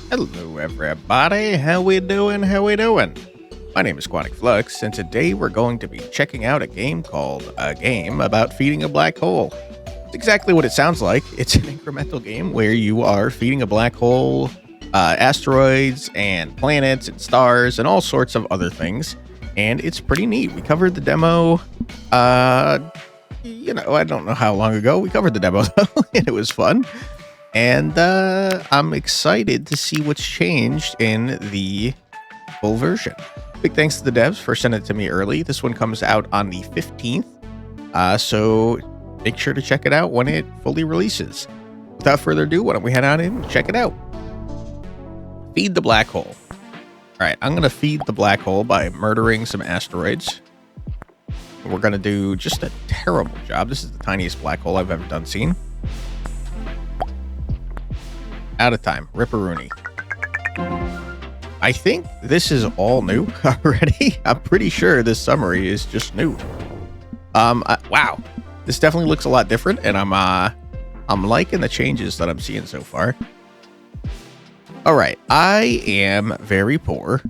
Hello, everybody. How we doing? My name is Quantic Flux, and today we're going to be checking out a game called A Game About Feeding a Black Hole. It's exactly what it sounds like. It's an incremental game where you are feeding a black hole asteroids and planets and stars and all sorts of other things, and it's pretty neat. We covered the demo, I don't know how long ago. We covered the demo, though, and it was fun. And I'm excited to see what's changed in the full version. Big thanks to the devs for sending it to me early. This one comes out on the 15th, so make sure to check it out when it fully releases. Without further ado, why don't we head on in and check it out. Feed the black hole. All right, I'm going to feed the black hole by murdering some asteroids. We're going to do just a terrible job. This is the tiniest black hole I've ever seen. Out of time. Ripperoonie. I think this is all new already. I'm pretty sure this summary is just new. Wow. This definitely looks a lot different, and I'm liking the changes that I'm seeing so far. All right. I am very poor,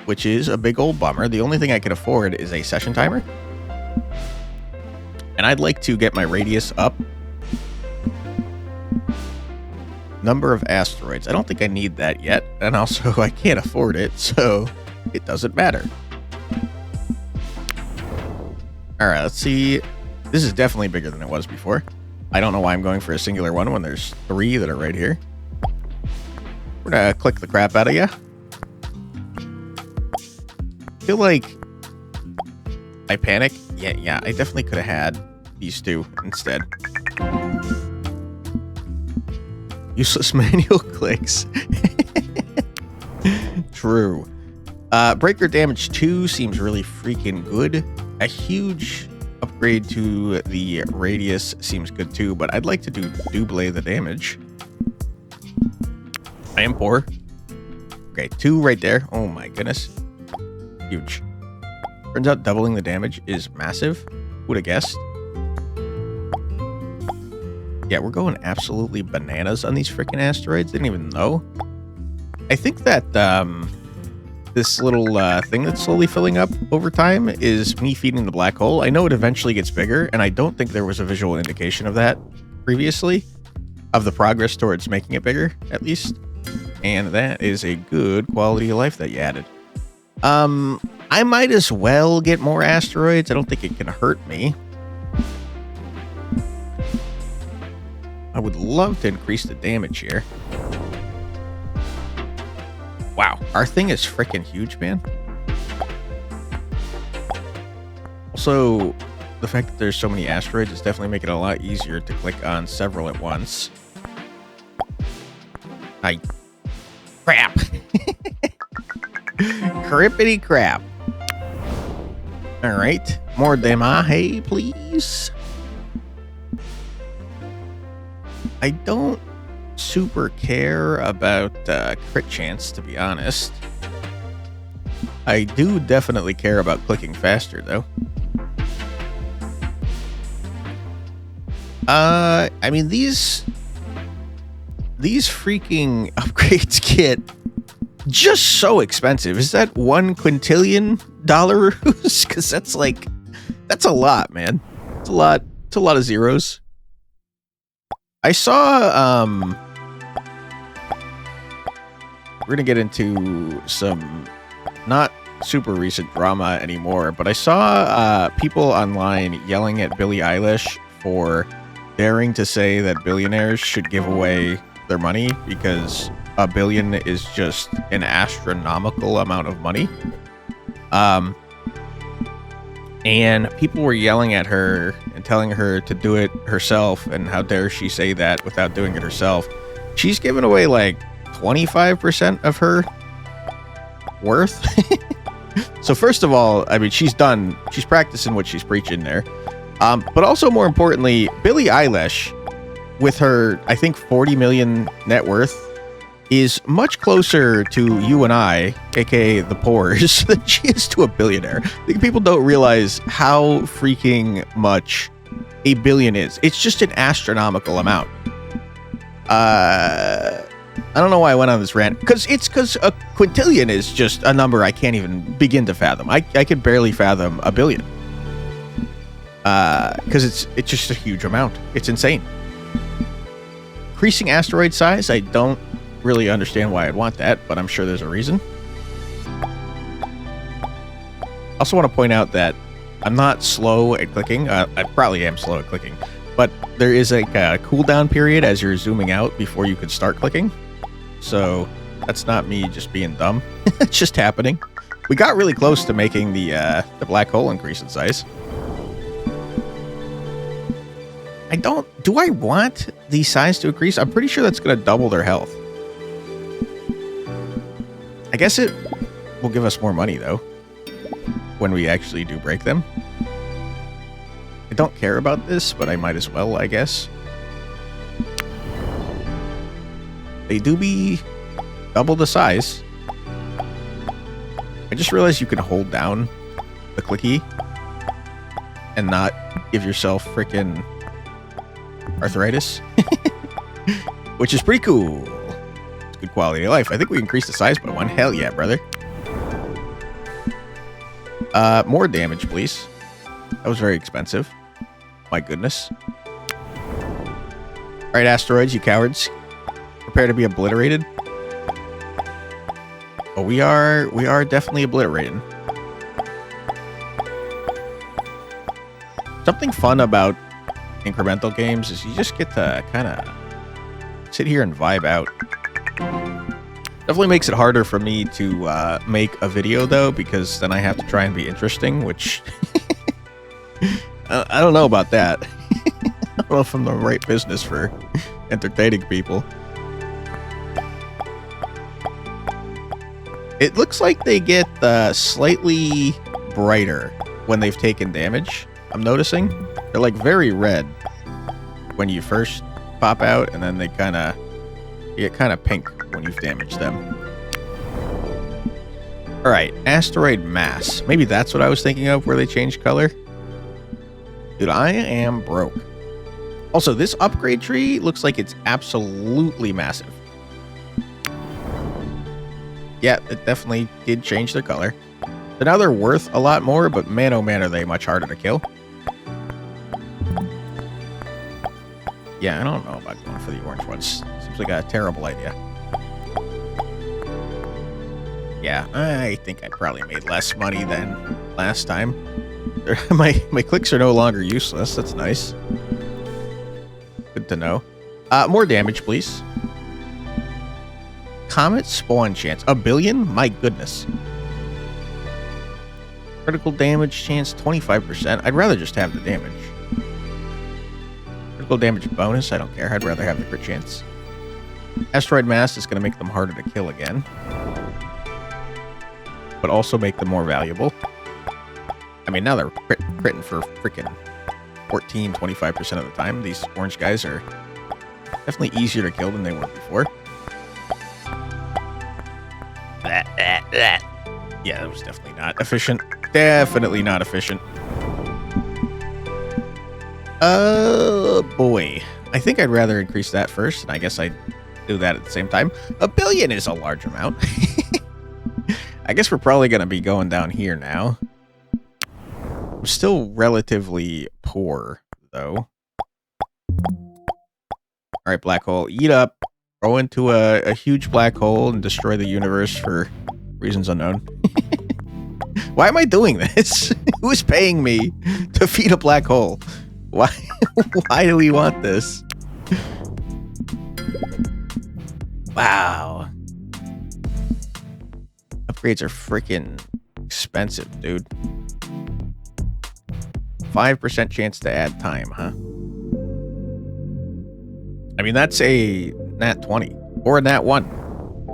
which is a big old bummer. The only thing I can afford is a session timer. And I'd like to get my radius up. Number of asteroids. I don't think I need that yet, and also I can't afford it, so it doesn't matter. All right, let's see. This is definitely bigger than it was before. I don't know why I'm going for a singular one when there's 3 that are right here. We're gonna click the crap out of you. I feel like I panic. Yeah, I definitely could have had these 2 instead. Useless manual clicks. True. Breaker damage 2 seems really freaking good. A huge upgrade to the radius seems good too, but I'd like to do double the damage. I am poor. Okay, 2 right there. Oh my goodness. Huge. Turns out doubling the damage is massive. Would have guessed. Yeah, we're going absolutely bananas on these freaking asteroids. Didn't even know. I think that this little thing that's slowly filling up over time is me feeding the black hole. I know it eventually gets bigger, and I don't think there was a visual indication of that previously, of the progress towards making it bigger, at least. And that is a good quality of life that you added. I might as well get more asteroids. I don't think it can hurt me. I would love to increase the damage here. Wow, our thing is freaking huge, man. Also, the fact that there's so many asteroids is definitely making it a lot easier to click on several at once. Crap. Crippity crap. All right, more demahe, please. I don't super care about crit chance, to be honest. I do definitely care about clicking faster, though. I mean, these freaking upgrades get just so expensive. Is that $1 quintillion? Because that's a lot, man. It's a lot of zeros. I saw, we're going to get into some not super recent drama anymore, but I saw people online yelling at Billie Eilish for daring to say that billionaires should give away their money because $1 billion is just an astronomical amount of money. And people were yelling at her and telling her to do it herself, and how dare she say that without doing it herself. She's given away like 25% of her worth. So first of all, I mean, she's practicing what she's preaching there. But also more importantly, Billie Eilish, with her, I think, 40 million net worth, is much closer to you and I, aka the poors, than she is to a billionaire. I think people don't realize how freaking much $1 billion is. It's just an astronomical amount. I don't know why I went on this rant. Because a quintillion is just a number I can't even begin to fathom. I could barely fathom a billion. Because it's just a huge amount. It's insane. Increasing asteroid size, I don't really understand why I'd want that, but I'm sure there's a reason. I also want to point out that I'm not slow at clicking. I probably am slow at clicking, but there is like a cooldown period as you're zooming out before you can start clicking. So that's not me just being dumb. It's just happening. We got really close to making the black hole increase in size. Do I want the size to increase? I'm pretty sure that's going to double their health. I guess it will give us more money, though, when we actually do break them. I don't care about this, but I might as well, I guess. They do be double the size. I just realized you can hold down the clicky and not give yourself freaking arthritis, which is pretty cool. It's good quality of life. I think we increased the size by 1. Hell yeah, brother. More damage, please. That was very expensive. My goodness. All right, asteroids, you cowards. Prepare to be obliterated. Oh, we are definitely obliterated. Something fun about incremental games is you just get to kind of sit here and vibe out. Definitely makes it harder for me to make a video, though, because then I have to try and be interesting, which I don't know about that. I don't know if I'm the right business for entertaining people. It looks like they get slightly brighter when they've taken damage. I'm noticing they're like very red when you first pop out, and then they get kind of pink when you've damaged them. All right, asteroid mass. Maybe that's what I was thinking of, where they changed color. Dude, I am broke. Also, this upgrade tree looks like it's absolutely massive. Yeah, it definitely did change their color. So now they're worth a lot more, but man, oh man, are they much harder to kill. Yeah, I don't know about going for the orange ones. Seems like a terrible idea. Yeah, I think I probably made less money than last time. My clicks are no longer useless. That's nice. Good to know. More damage, please. Comet spawn chance. 1 billion? My goodness. Critical damage chance 25%. I'd rather just have the damage. Critical damage bonus. I don't care. I'd rather have the crit chance. Asteroid mass is going to make them harder to kill again, but also make them more valuable. I mean, now they're critting for freaking 25% of the time. These orange guys are definitely easier to kill than they were before. Yeah, that was definitely not efficient. Definitely not efficient. Oh, boy. I think I'd rather increase that first, and I guess I'd do that at the same time. 1 billion is a large amount. I guess we're probably going to be going down here now. I'm still relatively poor, though. All right, black hole, eat up. Go into a huge black hole and destroy the universe for reasons unknown. Why am I doing this? Who is paying me to feed a black hole? Why? Why do we want this? Wow. Upgrades are freaking expensive, dude. 5% chance to add time, huh? I mean, that's a nat 20 or a nat 1.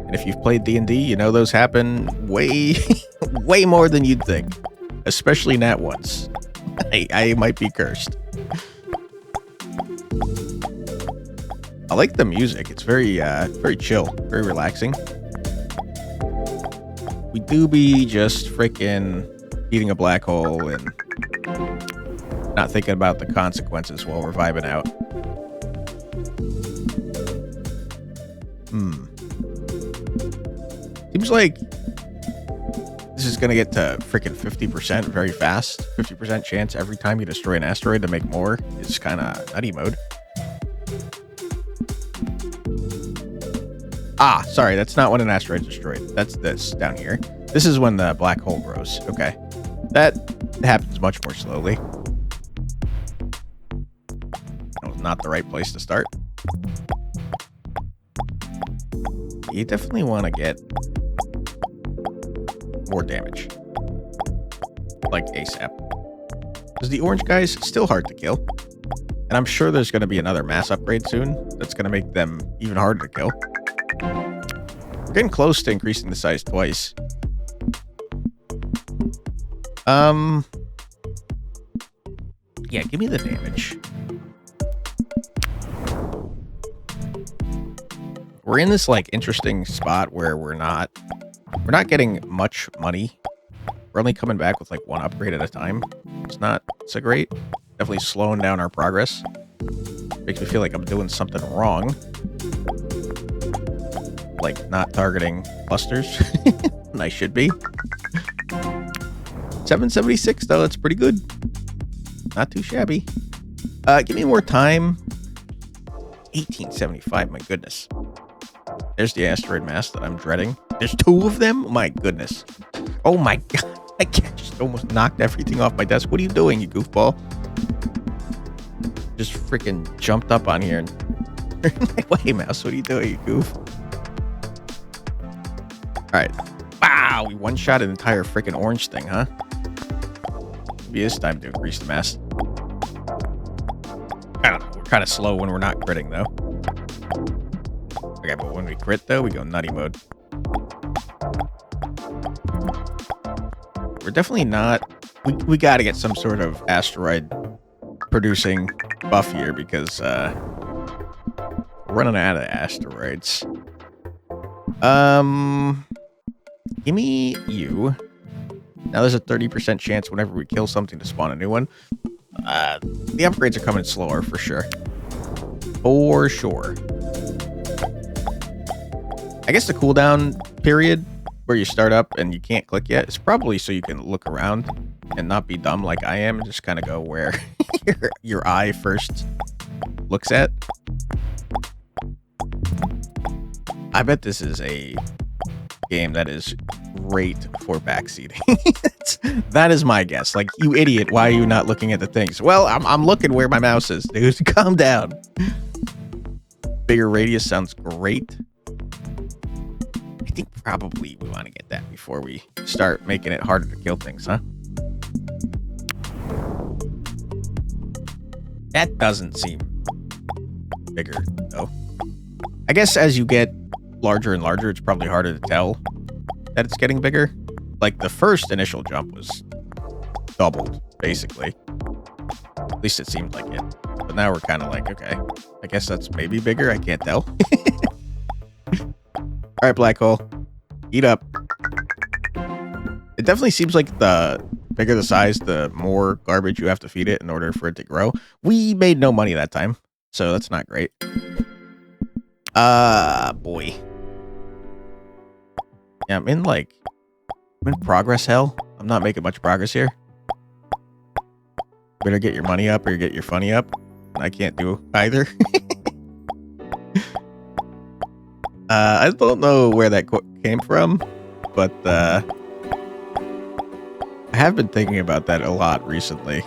And if you've played D&D, you know those happen way, way more than you'd think. Especially nat 1s. I might be cursed. I like the music. It's very chill, very relaxing. We do be just freaking eating a black hole and not thinking about the consequences while we're vibing out. Seems like this is gonna get to freaking 50% very fast. 50% chance every time you destroy an asteroid to make more. It's kind of nutty mode. Ah, sorry, that's not when an asteroid's destroyed. That's this down here. This is when the black hole grows. Okay. That happens much more slowly. That was not the right place to start. You definitely want to get more damage. Like ASAP. Because the orange guy's still hard to kill. And I'm sure there's going to be another mass upgrade soon that's going to make them even harder to kill. We're getting close to increasing the size twice. Yeah, give me the damage. We're in this like interesting spot where we're not getting much money. We're only coming back with like one upgrade at a time. It's not so great. Definitely slowing down our progress. Makes me feel like I'm doing something wrong. Like not targeting clusters. And I should be. 776 though, that's pretty good. Not too shabby. Give me more time. 1875, my goodness. There's the asteroid mass that I'm dreading. There's two of them? My goodness. Oh my god. I just almost knocked everything off my desk. What are you doing, you goofball? Just freaking jumped up on here and... Wait, mouse, what are you doing, you goof? Alright. Wow, we one-shot an entire freaking orange thing, huh? Maybe it's time to increase the mass. I don't know. We're kind of slow when we're not critting, though. Okay, but when we crit, though, we go nutty mode. We're definitely not... We got to get some sort of asteroid producing buff here because we're running out of asteroids. Give me you. Now there's a 30% chance whenever we kill something to spawn a new one. The upgrades are coming slower for sure. For sure. I guess the cooldown period where you start up and you can't click yet is probably so you can look around and not be dumb like I am and just kind of go where your eye first looks at. I bet this is a game that is great for backseating. That is my guess. Like, you idiot, why are you not looking at the things? Well, I'm looking where my mouse is, dude. Calm down. Bigger radius sounds great. I think probably we want to get that before we start making it harder to kill things, huh? That doesn't seem bigger, though. I guess as you get larger and larger, it's probably harder to tell that it's getting bigger. Like, the first initial jump was doubled, basically. At least it seemed like it. But now we're kind of like, okay, I guess that's maybe bigger. I can't tell. All right, black hole, eat up. It definitely seems like the bigger the size, the more garbage you have to feed it in order for it to grow. We made no money that time, so that's not great. Boy. Yeah, I'm in progress hell. I'm not making much progress here. Better get your money up or get your funny up. I can't do either. I don't know where that came from, but I have been thinking about that a lot recently.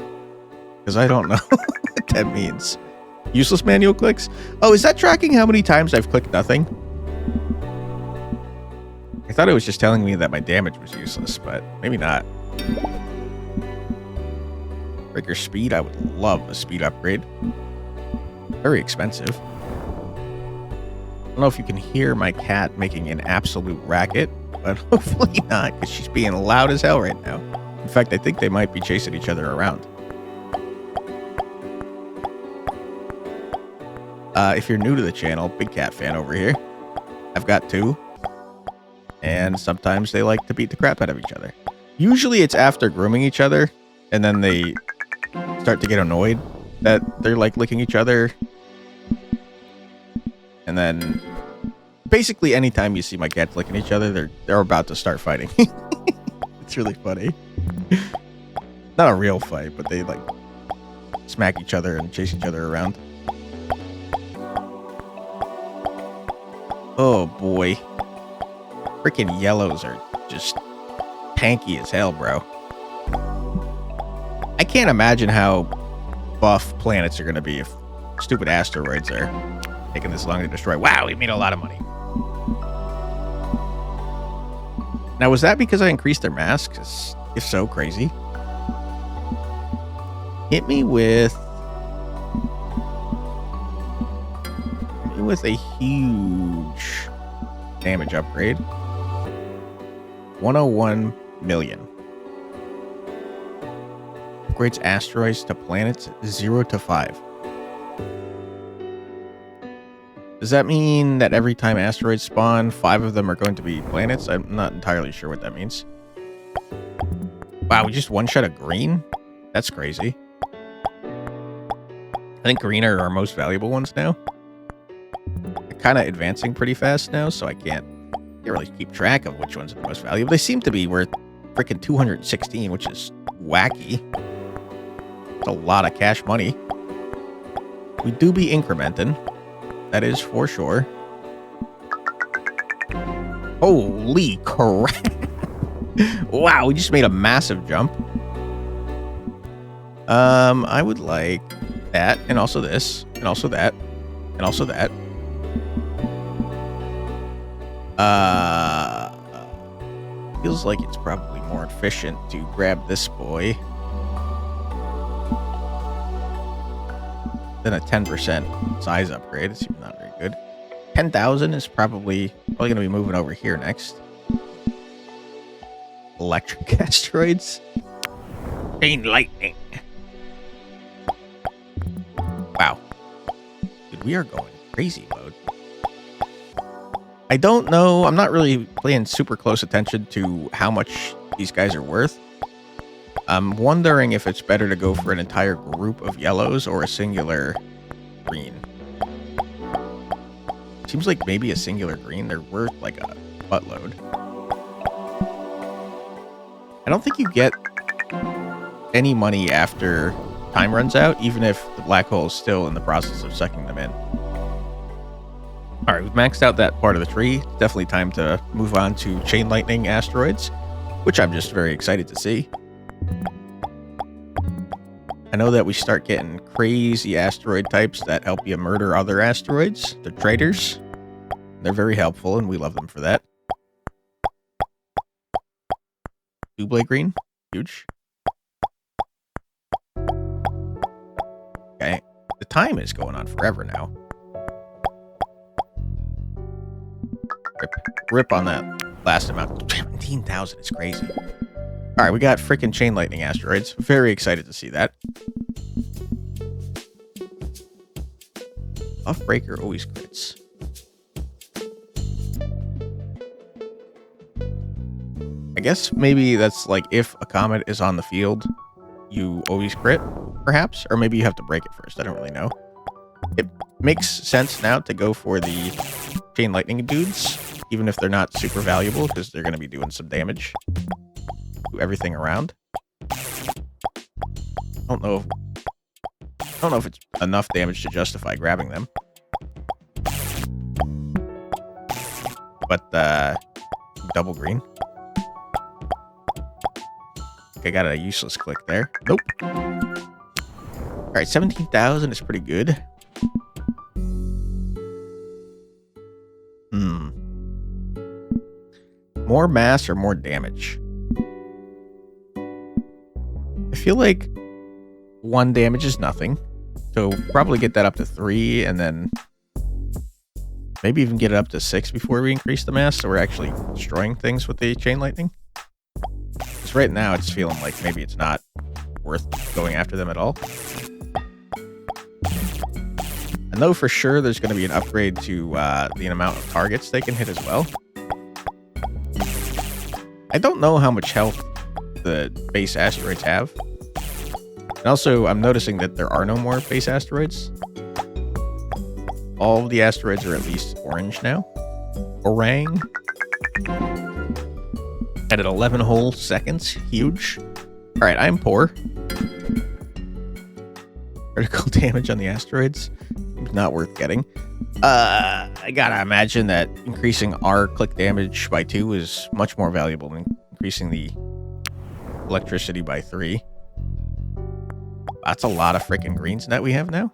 Because I don't know what that means. Useless manual clicks? Oh, is that tracking how many times I've clicked nothing? I thought it was just telling me that my damage was useless, but maybe not. Breaker speed? I would love a speed upgrade. Very expensive. I don't know if you can hear my cat making an absolute racket, but hopefully not, because she's being loud as hell right now. In fact, I think they might be chasing each other around. If you're new to the channel, big cat fan over here. I've got two. And sometimes they like to beat the crap out of each other. Usually it's after grooming each other, and then they start to get annoyed that they're like licking each other. And then Basically, anytime you see my cats licking each other, they're about to start fighting. It's really funny. Not a real fight, but they like smack each other and chase each other around. Oh boy. Freaking yellows are just tanky as hell, bro. I can't imagine how buff planets are going to be if stupid asteroids are taking this long to destroy. Wow, we made a lot of money. Now, was that because I increased their mass? 'Cause if so, crazy. Hit me with a huge damage upgrade. 101 million. Upgrades asteroids to planets 0 to 5. Does that mean that every time asteroids spawn, 5 of them are going to be planets? I'm not entirely sure what that means. Wow, we just one-shot a green? That's crazy. I think green are our most valuable ones now. They're kind of advancing pretty fast now, so I can't really keep track of which ones are the most valuable. They seem to be worth freaking 216, which is wacky. It's a lot of cash money. We do be incrementing. That is for sure. Holy crap. Wow, we just made a massive jump. I would like that, and also this, and also that, and also that. Feels like it's probably more efficient to grab this boy than a 10% size upgrade. It seems not very good. 10,000 is probably going to be moving over here next. Electric asteroids. Chain lightning. Wow. Dude, we are going crazy mode. I don't know. I'm not really paying super close attention to how much these guys are worth. I'm wondering if it's better to go for an entire group of yellows or a singular green. Seems like maybe a singular green. They're worth like a buttload. I don't think you get any money after time runs out, even if the black hole is still in the process of sucking them in. All right, we've maxed out that part of the tree. It's definitely time to move on to chain lightning asteroids, which I'm just very excited to see. I know that we start getting crazy asteroid types that help you murder other asteroids. They're traitors. They're very helpful, and we love them for that. Double green. Huge. Okay. The time is going on forever now. Rip on that last amount. 17,000 is crazy. All right, we got freaking chain lightning asteroids. Very excited to see that. Buff breaker always crits. I guess maybe that's like if a comet is on the field, you always crit, perhaps, or maybe you have to break it first. I don't really know. It makes sense now to go for the chain lightning dudes, even if they're not super valuable, because they're going to be doing some damage to everything around. I don't know if it's enough damage to justify grabbing them. But double green. I got a useless click there. Nope. All right, 17,000 is pretty good. More mass or more damage? I feel like 1 damage is nothing. So probably get that up to 3 and then maybe even get it up to 6 before we increase the mass so we're actually destroying things with the chain lightning. Because right now it's feeling like maybe it's not worth going after them at all. I know for sure there's going to be an upgrade to the amount of targets they can hit as well. I don't know how much health the base asteroids have. And also, I'm noticing that there are no more base asteroids. All of the asteroids are at least orange now. Orang. Added 11 whole seconds. Huge. Alright, I'm poor. Critical damage on the asteroids. Not worth getting. I gotta imagine that increasing our click damage by 2 is much more valuable than increasing the electricity by 3. That's a lot of freaking greens that we have now.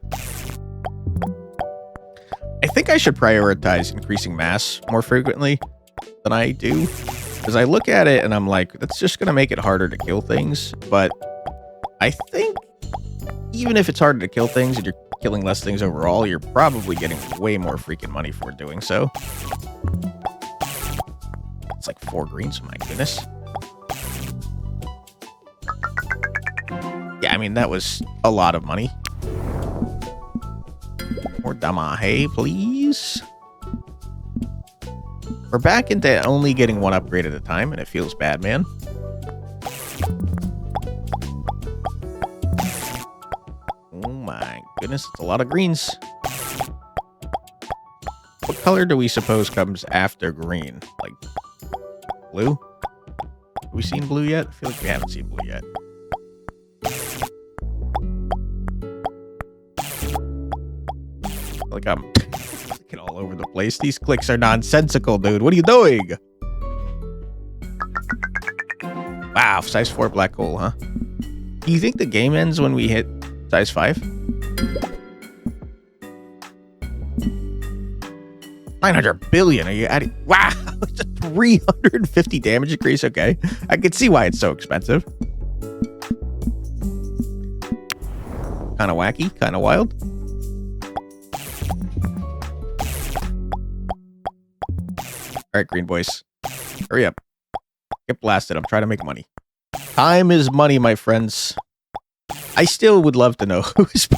I think I should prioritize increasing mass more frequently than I do. Because I look at it and I'm like, that's just going to make it harder to kill things. But I think even if it's harder to kill things and you're killing less things overall, you're probably getting way more freaking money for doing so. It's like 4 greens, my goodness. Yeah, I mean, that was a lot of money. More Damahe, please. We're back into only getting 1 upgrade at a time, and it feels bad, man. Oh my goodness, it's a lot of greens. What color do we suppose comes after green? Like, blue? Have we seen blue yet? I feel like we haven't seen blue yet. Like I'm clicking all over the place. These clicks are nonsensical, dude. What are you doing? Wow, size 4 black hole, huh? Do you think the game ends when we hit size 5? 900 billion. Are you adding? Wow, it's a 350 damage increase. Okay, I can see why it's so expensive. Kind of wacky, kind of wild. All right, green boys, hurry up. Get blasted. I'm trying to make money. Time is money, my friends. I still would love to know who's to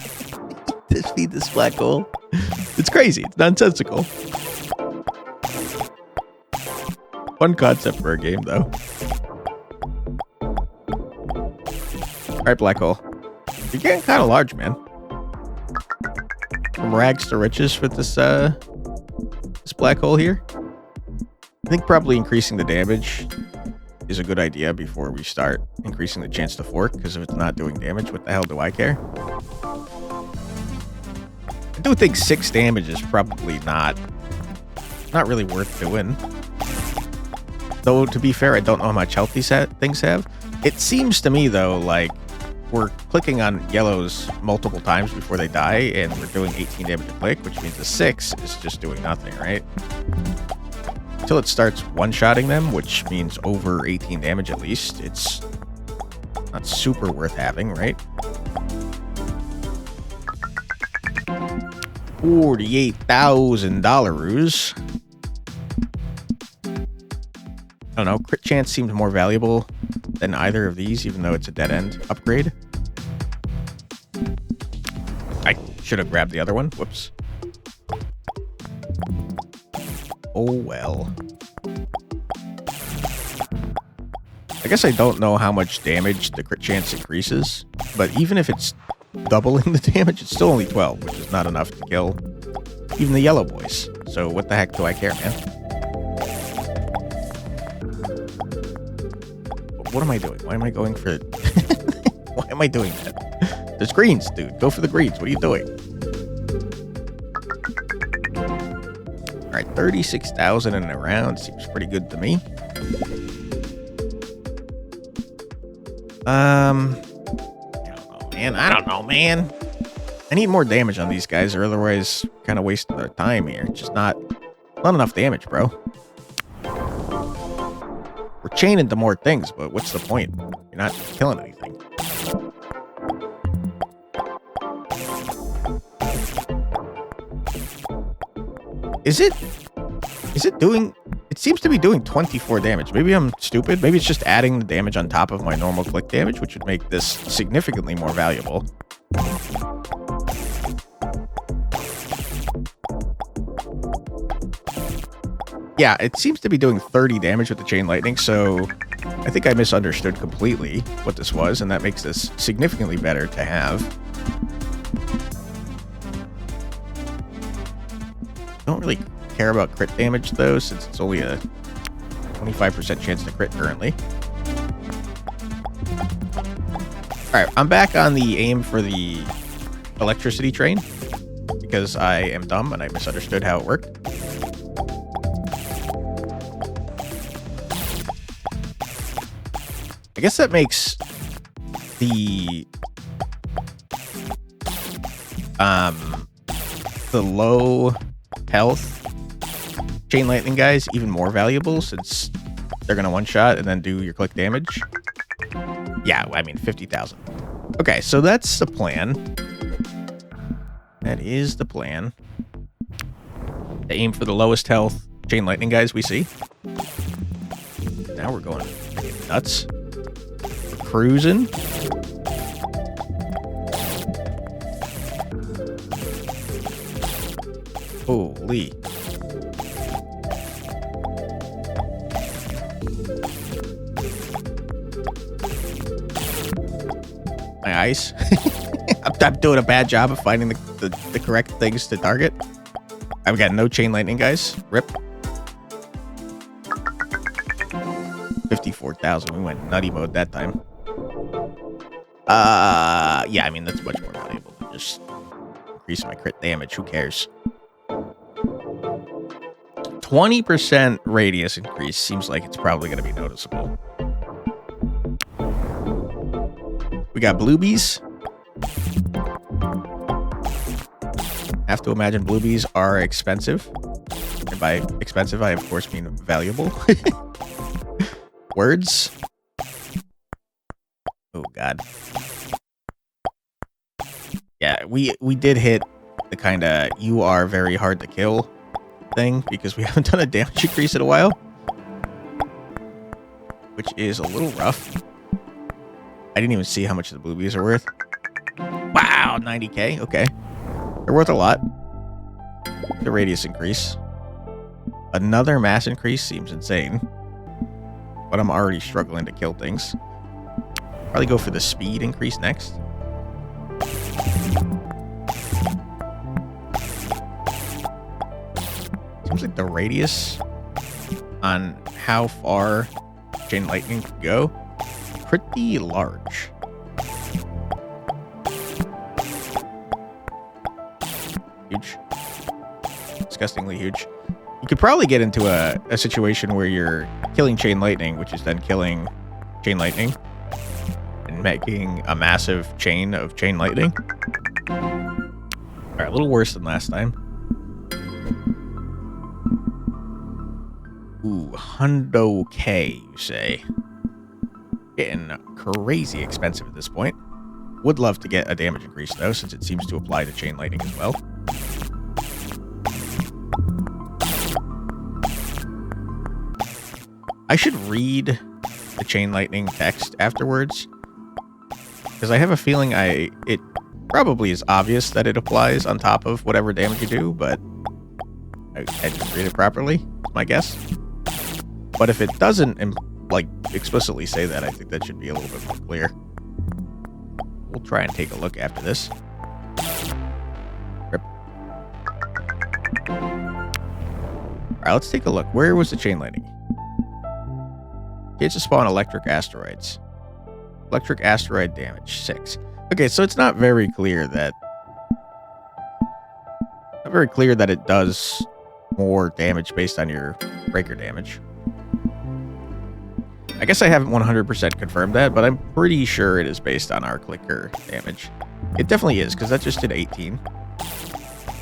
feed this black hole. It's crazy. It's nonsensical. Fun concept for a game, though. All right, black hole. You're getting kind of large, man. From rags to riches for this black hole here. I think probably increasing the damage is a good idea before we start increasing the chance to fork, because if it's not doing damage, what the hell do I care? I do think 6 damage is probably not really worth doing. Though, to be fair, I don't know how much health these things have. It seems to me, though, like we're clicking on yellows multiple times before they die, and we're doing 18 damage a click, which means the 6 is just doing nothing, right? Until it starts one-shotting them, which means over 18 damage at least, it's not super worth having, right? 48,000 dollars. I don't know, crit chance seems more valuable than either of these, even though it's a dead-end upgrade. I should have grabbed the other one. Whoops. Oh, well. I guess I don't know how much damage the crit chance increases, but even if it's doubling the damage, it's still only 12, which is not enough to kill even the yellow boys. So what the heck do I care, man? What am I doing? Why am I going for... Why am I doing that? There's greens, dude. Go for the greens. What are you doing? All right, 36,000 in a round seems pretty good to me. I don't know, man. I need more damage on these guys, or otherwise kind of wasting their time here. It's just not enough damage, bro. We're chaining to more things, but what's the point? You're not killing anything. Is it doing... It seems to be doing 24 damage. Maybe I'm stupid. Maybe it's just adding the damage on top of my normal click damage, which would make this significantly more valuable. Yeah, it seems to be doing 30 damage with the chain lightning, so I think I misunderstood completely what this was, and that makes this significantly better to have. Don't really care about crit damage, though, since it's only a 25% chance to crit currently. Alright, I'm back on the aim for the electricity train, because I am dumb and I misunderstood how it worked. I guess that makes the low health chain lightning guys even more valuable, since they're gonna one shot and then do your click damage. Yeah, I mean 50,000. Okay, so that's the plan. That is the plan. To aim for the lowest health chain lightning guys we see. Now we're going nuts. We're cruising. Holy. My eyes. I'm doing a bad job of finding the correct things to target. I've got no chain lightning, guys. Rip. 54,000. We went nutty mode that time. Yeah, I mean, that's much more valuable than just increasing my crit damage. Who cares? 20% radius increase seems like it's probably going to be noticeable. We got bluebies. Have to imagine bluebies are expensive. And by expensive, I of course mean valuable. Words. Oh god. Yeah, we did hit the kind of you are very hard to kill thing, because we haven't done a damage increase in a while, which is a little rough. I didn't even see how much the bluebies are worth. Wow, 90k. Okay, they're worth a lot. The radius increase. Another mass increase seems insane, but I'm already struggling to kill things. Probably go for the speed increase next. Seems like the radius on how far chain lightning could go pretty large. Huge. Disgustingly huge. You could probably get into a situation where you're killing chain lightning, which is then killing chain lightning and making a massive chain of chain lightning. Alright, a little worse than last time. Ooh, hundo K, you say. Getting crazy expensive at this point. Would love to get a damage increase, though, since it seems to apply to chain lightning as well. I should read the chain lightning text afterwards, because I have a feeling it probably is obvious that it applies on top of whatever damage you do, but I didn't read it properly, my guess. But if it doesn't, like, explicitly say that, I think that should be a little bit more clear. We'll try and take a look after this. Rip. Alright, let's take a look. Where was the chain lightning? It's to spawn electric asteroids. Electric asteroid damage, 6. Okay, so it's not very clear that... it does more damage based on your breaker damage. I guess I haven't 100% confirmed that, but I'm pretty sure it is based on our clicker damage. It definitely is, because that just did 18.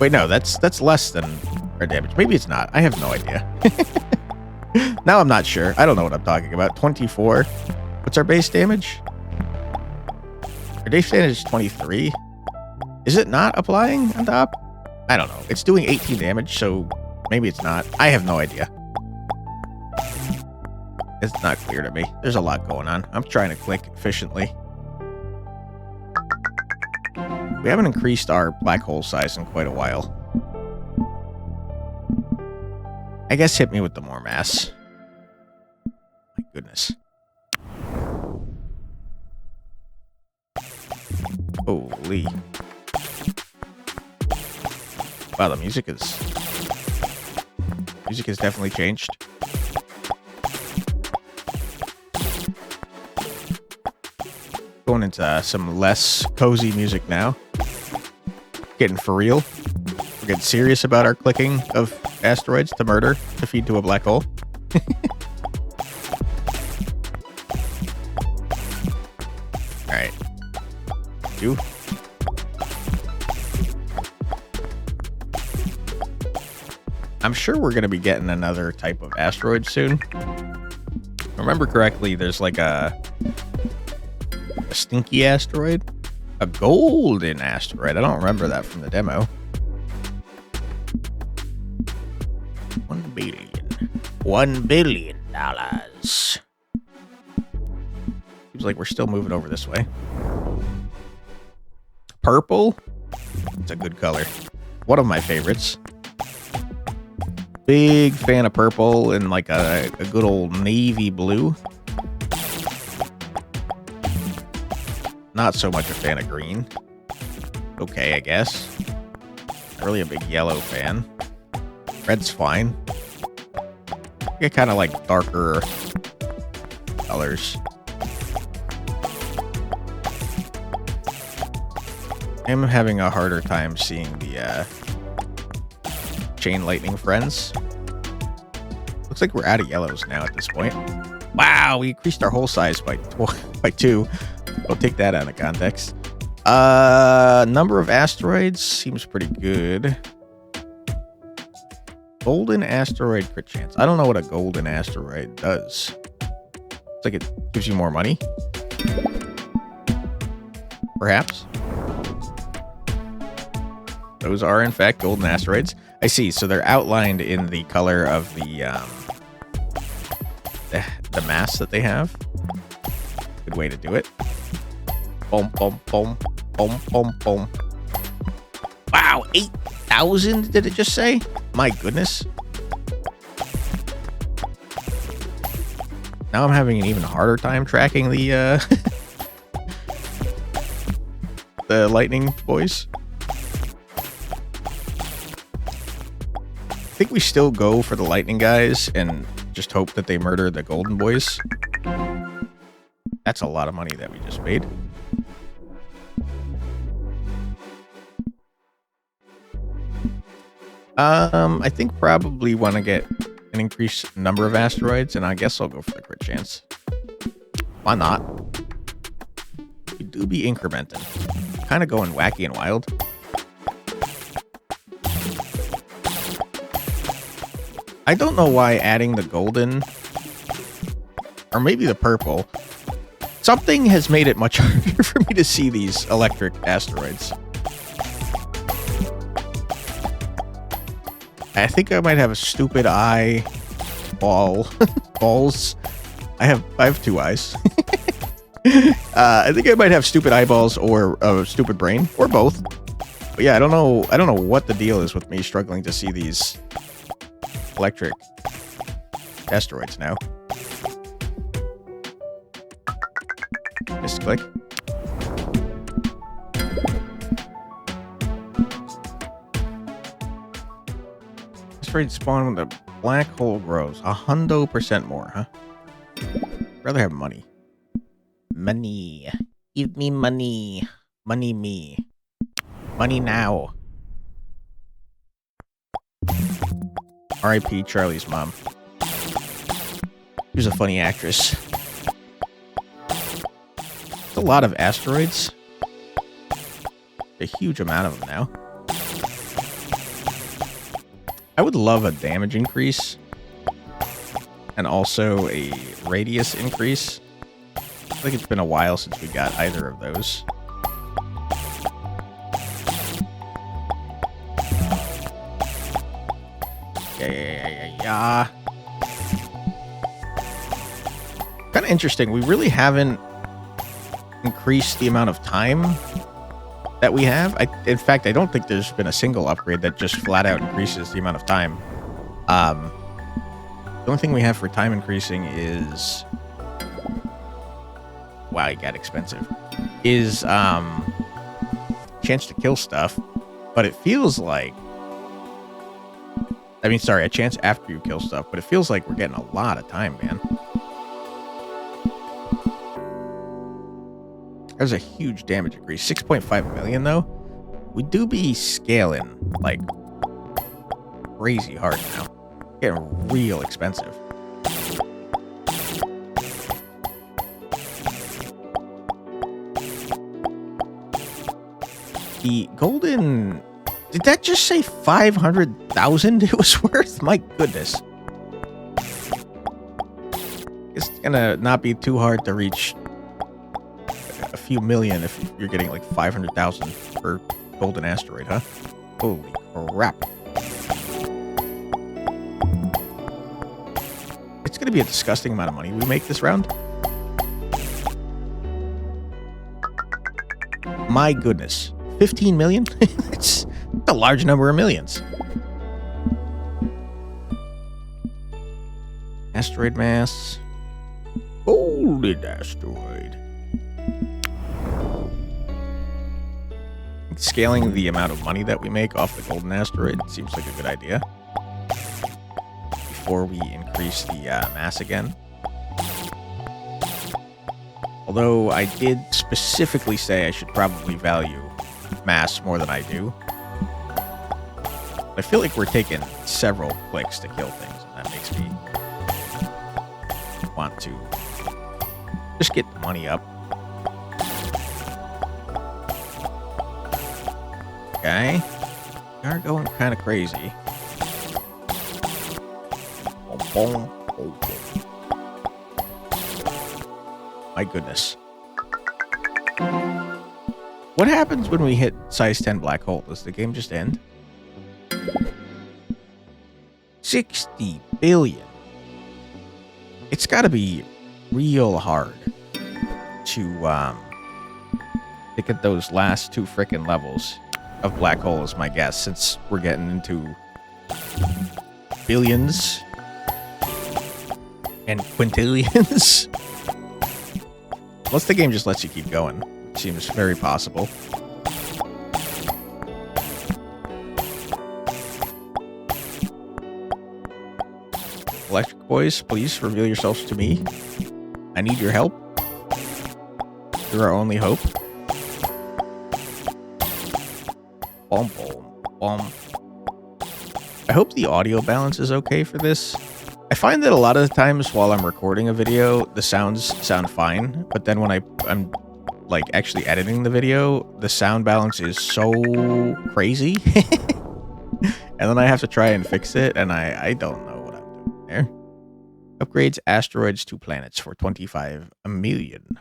Wait, no, that's less than our damage. Maybe it's not. I have no idea. Now I'm not sure. I don't know what I'm talking about. 24. What's our base damage? Our base damage is 23. Is it not applying on top? I don't know. It's doing 18 damage, so maybe it's not. I have no idea. It's not clear to me. There's a lot going on. I'm trying to click efficiently. We haven't increased our black hole size in quite a while. I guess hit me with the more mass. My goodness. Holy. Wow, the music is Music has definitely changed. Going into some less cozy music now. Getting for real. We're getting serious about our clicking of asteroids to murder to feed to a black hole. Alright. You. I'm sure we're going to be getting another type of asteroid soon. If I remember correctly, there's like a stinky asteroid. A golden asteroid. I don't remember that from the demo. 1 billion. $1 billion. Seems like we're still moving over this way. Purple. It's a good color. One of my favorites. Big fan of purple and like a good old navy blue. Not so much a fan of green. Okay, I guess. Not really a big yellow fan. Red's fine. I kind of like darker colors. I'm having a harder time seeing the chain lightning friends. Looks like we're out of yellows now at this point. Wow, we increased our hole size by 2. I'll take that out of context. Number of asteroids seems pretty good. Golden asteroid crit chance. I don't know what a golden asteroid does. It's like it gives you more money. Perhaps. Those are in fact golden asteroids. I see. So they're outlined in the color of the mass that they have. Good way to do it. Boom, boom, boom, boom, boom, boom. Wow, 8,000 did it just say? My goodness. Now I'm having an even harder time tracking the the lightning boys. I think we still go for the lightning guys and just hope that they murder the golden boys. That's a lot of money that we just made. I think probably want to get an increased number of asteroids, and I guess I'll go for the crit chance. Why not? We do be incrementing. Kind of going wacky and wild. I don't know why adding the golden, or maybe the purple, something has made it much harder for me to see these electric asteroids. I think I might have a stupid eye balls. I have 2 eyes. I think I might have stupid eyeballs or a stupid brain, or both. But yeah, I don't know what the deal is with me struggling to see these electric asteroids now. Just click. Asteroid spawn when the black hole grows. 100% more, huh? Rather have money. Money. Give me money. Money me. Money now. R.I.P. Charlie's mom. She was a funny actress. It's a lot of asteroids. A huge amount of them now. I would love a damage increase. And also a radius increase. I think it's been a while since we got either of those. Yeah. Kind of interesting. We really haven't increased the amount of time that we have. In fact, I don't think there's been a single upgrade that just flat out increases the amount of time. The only thing we have for time increasing is... Wow, it got expensive. Is chance to kill stuff. But it feels like I mean, sorry, a chance after you kill stuff, but it feels like we're getting a lot of time, man. There's a huge damage increase. 6.5 million, though. We do be scaling, like, crazy hard now. Getting real expensive. The golden... Did that just say 500,000 it was worth? My goodness. It's gonna not be too hard to reach a few million if you're getting like 500,000 per golden asteroid, huh? Holy crap. It's gonna be a disgusting amount of money we make this round. My goodness. 15 million? It's a large number of millions. Asteroid mass. Golden asteroid. Scaling the amount of money that we make off the golden asteroid seems like a good idea. Before we increase the mass again. Although I did specifically say I should probably value mass more than I do. I feel like we're taking several clicks to kill things, and that makes me want to just get the money up. Okay. We are going kind of crazy. My goodness. What happens when we hit size 10 black hole? Does the game just end? 60 billion. It's got to be real hard to get those last two frickin' levels of black hole is my guess, since we're getting into billions and quintillions. Unless the game just lets you keep going. Seems very possible. Electric boys, please reveal yourselves to me. I need your help. You're our only hope. Boom, boom, boom. I hope the audio balance is okay for this. I find that a lot of the times while I'm recording a video, the sounds sound fine, but then when I'm like actually editing the video, the sound balance is so crazy. And then I have to try and fix it, and I don't know what I'm doing there. Upgrades asteroids to planets for 25 million.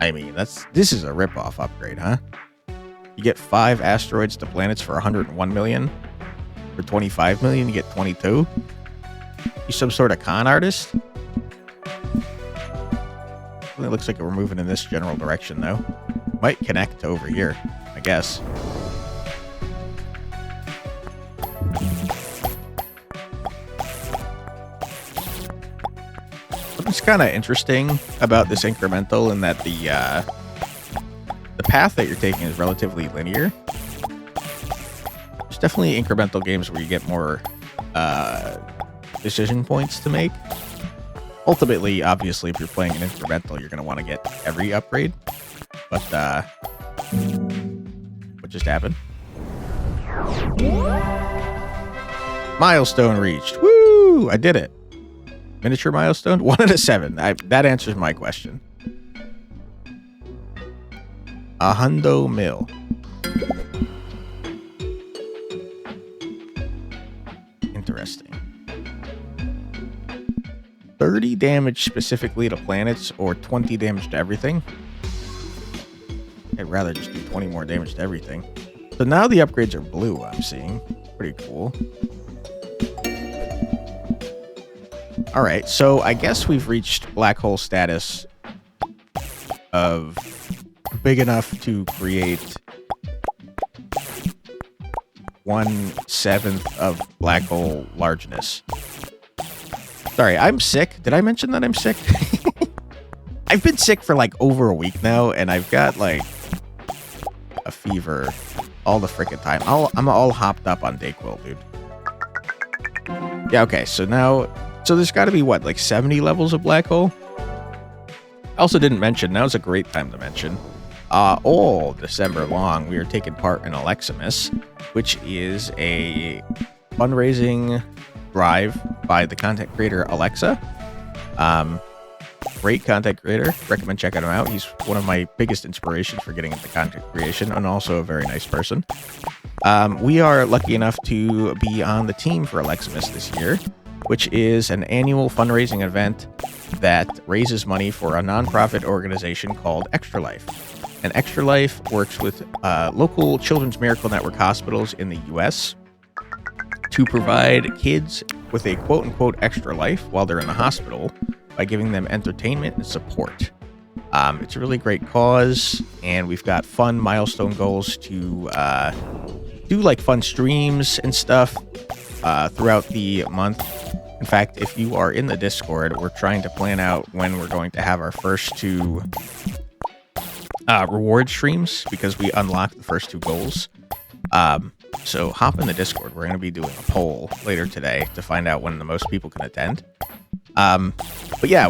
I mean, this is a ripoff upgrade, huh? You get 5 asteroids to planets for 101 million. For 25 million, you get 22. You some sort of con artist? It looks like we're moving in this general direction, though. Might connect to over here, I guess. What's kind of interesting about this incremental in that the path that you're taking is relatively linear. There's definitely incremental games where you get more decision points to make. Ultimately, obviously, if you're playing an incremental, you're going to want to get every upgrade. But, what just happened? Milestone reached. Woo! I did it. Miniature milestone? 1 out of 7. That answers my question. $100 million. Interesting. 30 damage specifically to planets or 20 damage to everything? I'd rather just do 20 more damage to everything. So now the upgrades are blue, I'm seeing. Pretty cool. Alright, so I guess we've reached black hole status of big enough to create 1/7 of black hole largeness. Sorry, I'm sick. Did I mention that I'm sick? I've been sick for like over a week now, and I've got like a fever all the freaking time. I'm all hopped up on Dayquil, dude. Yeah, okay, so there's got to be what, like 70 levels of black hole? I also didn't mention, now's a great time to mention, all December long, we are taking part in Aleximus, which is a fundraising drive by the content creator Alexa. Great content creator. Recommend checking him out. He's one of my biggest inspirations for getting into content creation, and also a very nice person. We are lucky enough to be on the team for Aleximus this year, which is an annual fundraising event that raises money for a nonprofit organization called Extra Life. And Extra Life works with local Children's Miracle Network hospitals in the U.S. to provide kids with a quote-unquote extra life while they're in the hospital by giving them entertainment and support. It's a really great cause, and we've got fun milestone goals to do like fun streams and stuff throughout the month. In fact, if you are in the Discord, we're trying to plan out when we're going to have our first two reward streams, because we unlocked the first two goals. So hop in the Discord. We're going to be doing a poll later today to find out when the most people can attend. But yeah,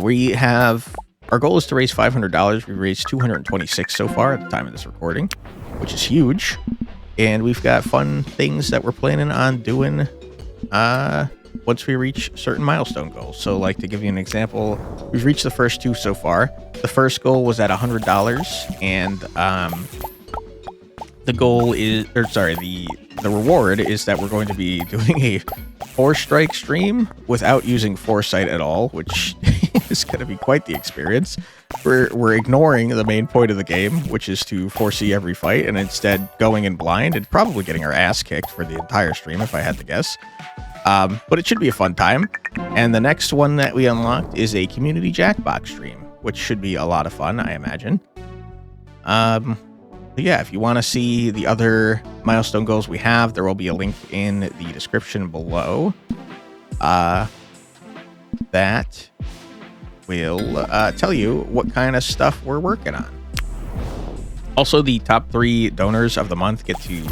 our goal is to raise $500. We've raised $226 so far at the time of this recording, which is huge. And we've got fun things that we're planning on doing once we reach certain milestone goals. So, like, to give you an example, we've reached the first two so far. The first goal was at $100, and the goal is, the reward is that we're going to be doing a 4-strike stream without using foresight at all, which is going to be quite the experience. We're ignoring the main point of the game, which is to foresee every fight, and instead going in blind and probably getting our ass kicked for the entire stream, if I had to guess. But it should be a fun time. And the next one that we unlocked is a community Jackbox stream, which should be a lot of fun, I imagine. Yeah, if you want to see the other milestone goals we have, there will be a link in the description below that will tell you what kind of stuff we're working on. Also, the top 3 donors of the month get to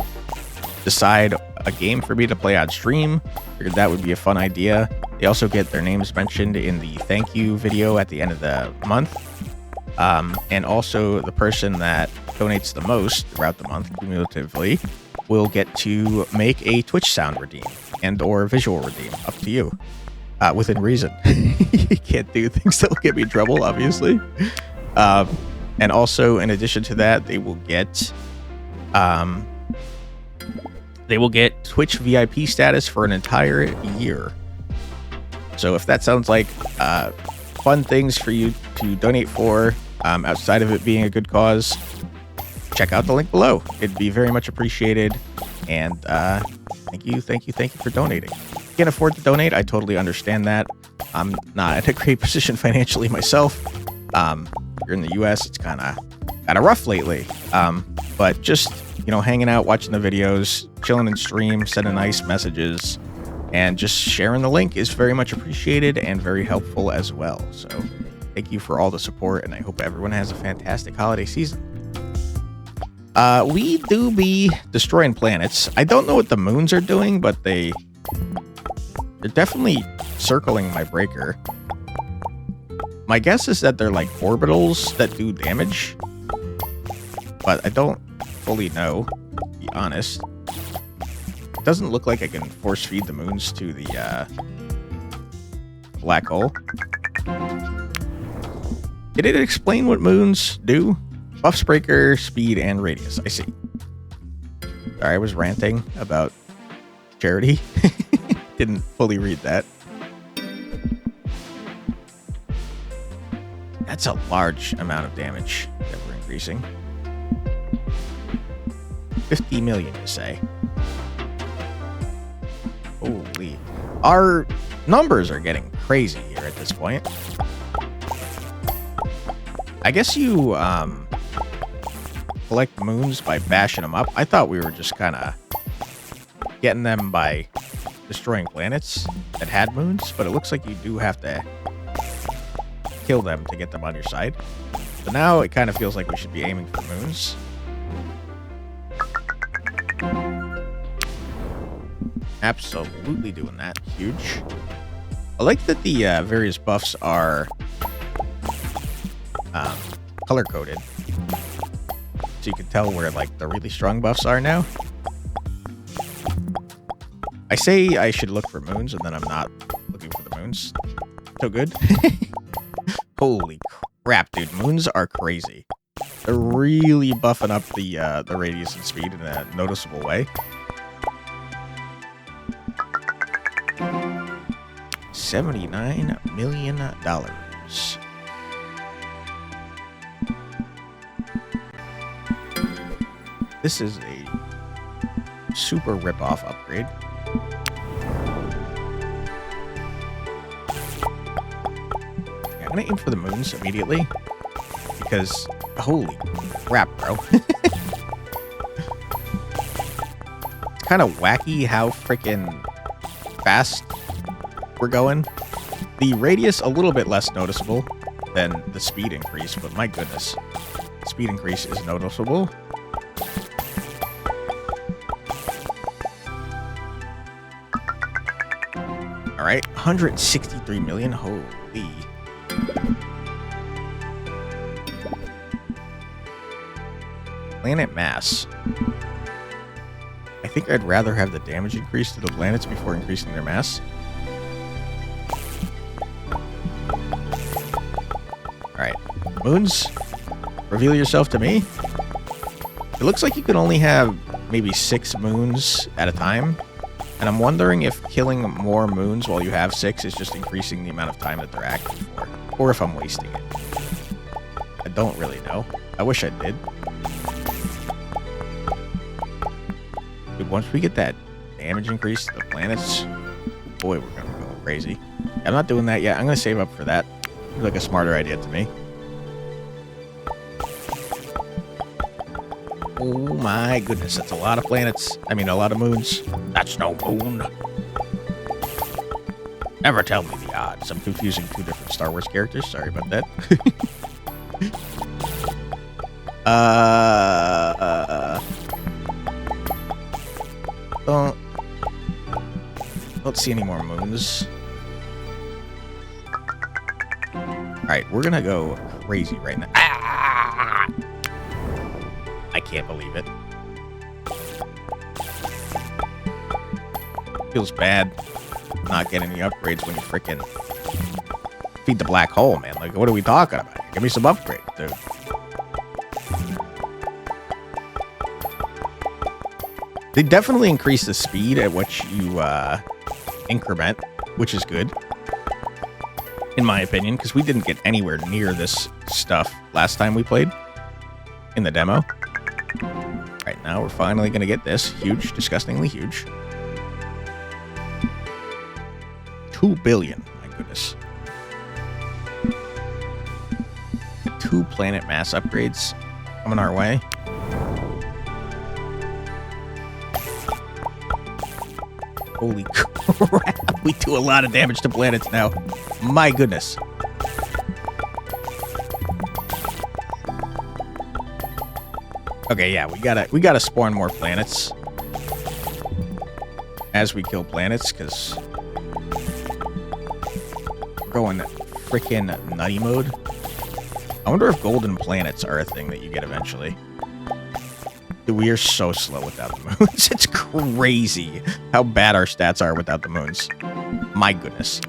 decide a game for me to play on stream. Figured that would be a fun idea. They also get their names mentioned in the thank you video at the end of the month. And also, the person that donates the most throughout the month cumulatively will get to make a Twitch sound redeem and or visual redeem, up to you, within reason. You can't do things that will get me in trouble, obviously. And also, in addition to that, they will get Twitch VIP status for an entire year. So if that sounds like fun things for you to donate for, outside of it being a good cause, check out the link below. It'd be very much appreciated. And thank you for donating. If you can't afford to donate, I totally understand that. I'm not in a great position financially myself. If you're in the US, it's kind of rough lately. But just, hanging out, watching the videos, chilling in stream, sending nice messages, and just sharing the link is very much appreciated and very helpful as well. So thank you for all the support, and I hope everyone has a fantastic holiday season. We do be destroying planets. I don't know what the moons are doing, but they're definitely circling my breaker. My guess is that they're like orbitals that do damage, but I don't fully know, to be honest. It doesn't look like I can force feed the moons to the black hole. Did it explain what moons do? Buffs, breaker, speed, and radius. I see. Sorry, I was ranting about charity. Didn't fully read that. That's a large amount of damage that we're increasing. 50 million, you say? Holy. Our numbers are getting crazy here at this point. I guess you collect moons by bashing them up. I thought we were just kind of getting them by destroying planets that had moons, but it looks like you do have to kill them to get them on your side. But now it kind of feels like we should be aiming for moons. Absolutely doing that. Huge. I like that the various buffs are color-coded. So you can tell where, like, the really strong buffs are now. I say I should look for moons, and then I'm not looking for the moons. So good. Holy crap, dude. Moons are crazy. They're really buffing up the radius and speed in a noticeable way. $79 million. This is a super rip-off upgrade. Yeah, I'm gonna aim for the moons immediately because holy crap, bro. It's kind of wacky how freaking fast we're going. The radius a little bit less noticeable than the speed increase, but my goodness, the speed increase is noticeable. All right, 163 million. Holy. Planet mass. I think I'd rather have the damage increase to the planets before increasing their mass. Alright, moons, reveal yourself to me. It looks like you can only have maybe 6 moons at a time. And I'm wondering if killing more moons while you have 6 is just increasing the amount of time that they're active for. Or if I'm wasting it. I don't really know. I wish I did. Dude, once we get that damage increase to the planets, boy, we're gonna go crazy. I'm not doing that yet. I'm gonna save up for that. Seems like a smarter idea to me. Oh my goodness, that's a lot of planets. I mean, a lot of moons. That's no moon. Never tell me the odds. I'm confusing 2 different Star Wars characters. Sorry about that. Don't see any more moons. Alright, we're gonna go crazy right now. Ah! I can't believe it. Feels bad not getting the upgrades when you frickin' feed the black hole, man. Like, what are we talking about? Give me some upgrades, dude. They definitely increase the speed at which you increment, which is good, in my opinion, because we didn't get anywhere near this stuff last time we played in the demo. Right now, we're finally going to get this. Huge, disgustingly huge. 2 billion. My goodness. 2 planet mass upgrades coming our way. Holy crap. We do a lot of damage to planets now. My goodness. Okay, yeah, we gotta spawn more planets as we kill planets, because we're going freaking nutty mode. I wonder if golden planets are a thing that you get eventually. Dude, we are so slow without the moons. It's crazy how bad our stats are without the moons. My goodness.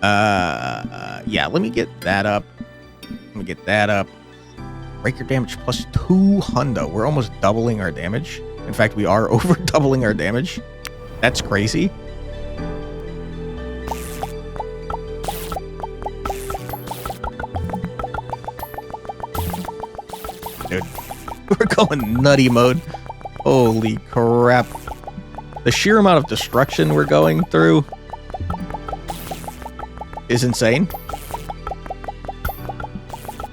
Yeah, let me get that up. Let me get that up. Breaker damage plus 200. We're almost doubling our damage. In fact, we are over doubling our damage. That's crazy. Dude, we're going nutty mode. Holy crap. The sheer amount of destruction we're going through is insane.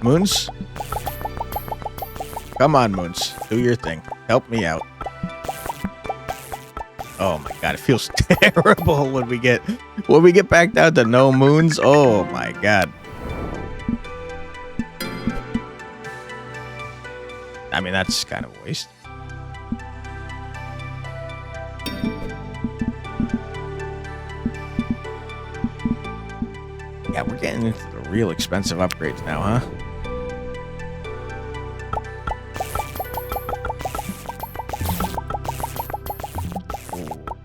Moons? Come on, Moons. Do your thing. Help me out. Oh my god, it feels terrible when we get When we get back down to no moons, oh my god. I mean, that's kind of a waste. Yeah, we're getting into the real expensive upgrades now, huh?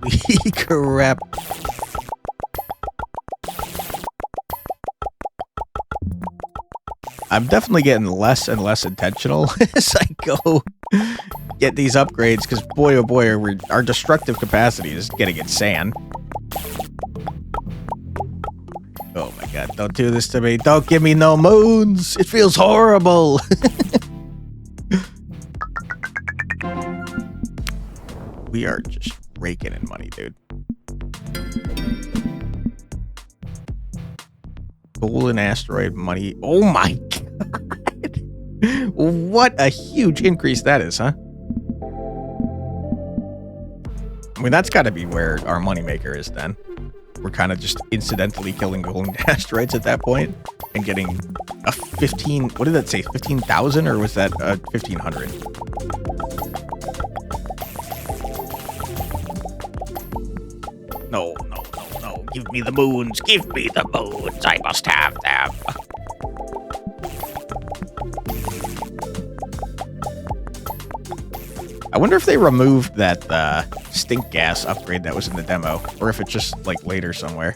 Holy crap. I'm definitely getting less and less intentional as I go get these upgrades, because boy, oh boy, our destructive capacity is getting insane. Oh my god, don't do this to me. Don't give me no moons. It feels horrible. We are just raking in money, dude. Golden asteroid money. Oh my god. What a huge increase that is, huh? I mean, that's got to be where our moneymaker is then. We're kind of just incidentally killing golden asteroids at that point and getting a 15... What did that say? 15,000 or was that 1,500? No. Give me the moons. Give me the moons. I must have them. I wonder if they removed that stink gas upgrade that was in the demo, or if it's just like later somewhere.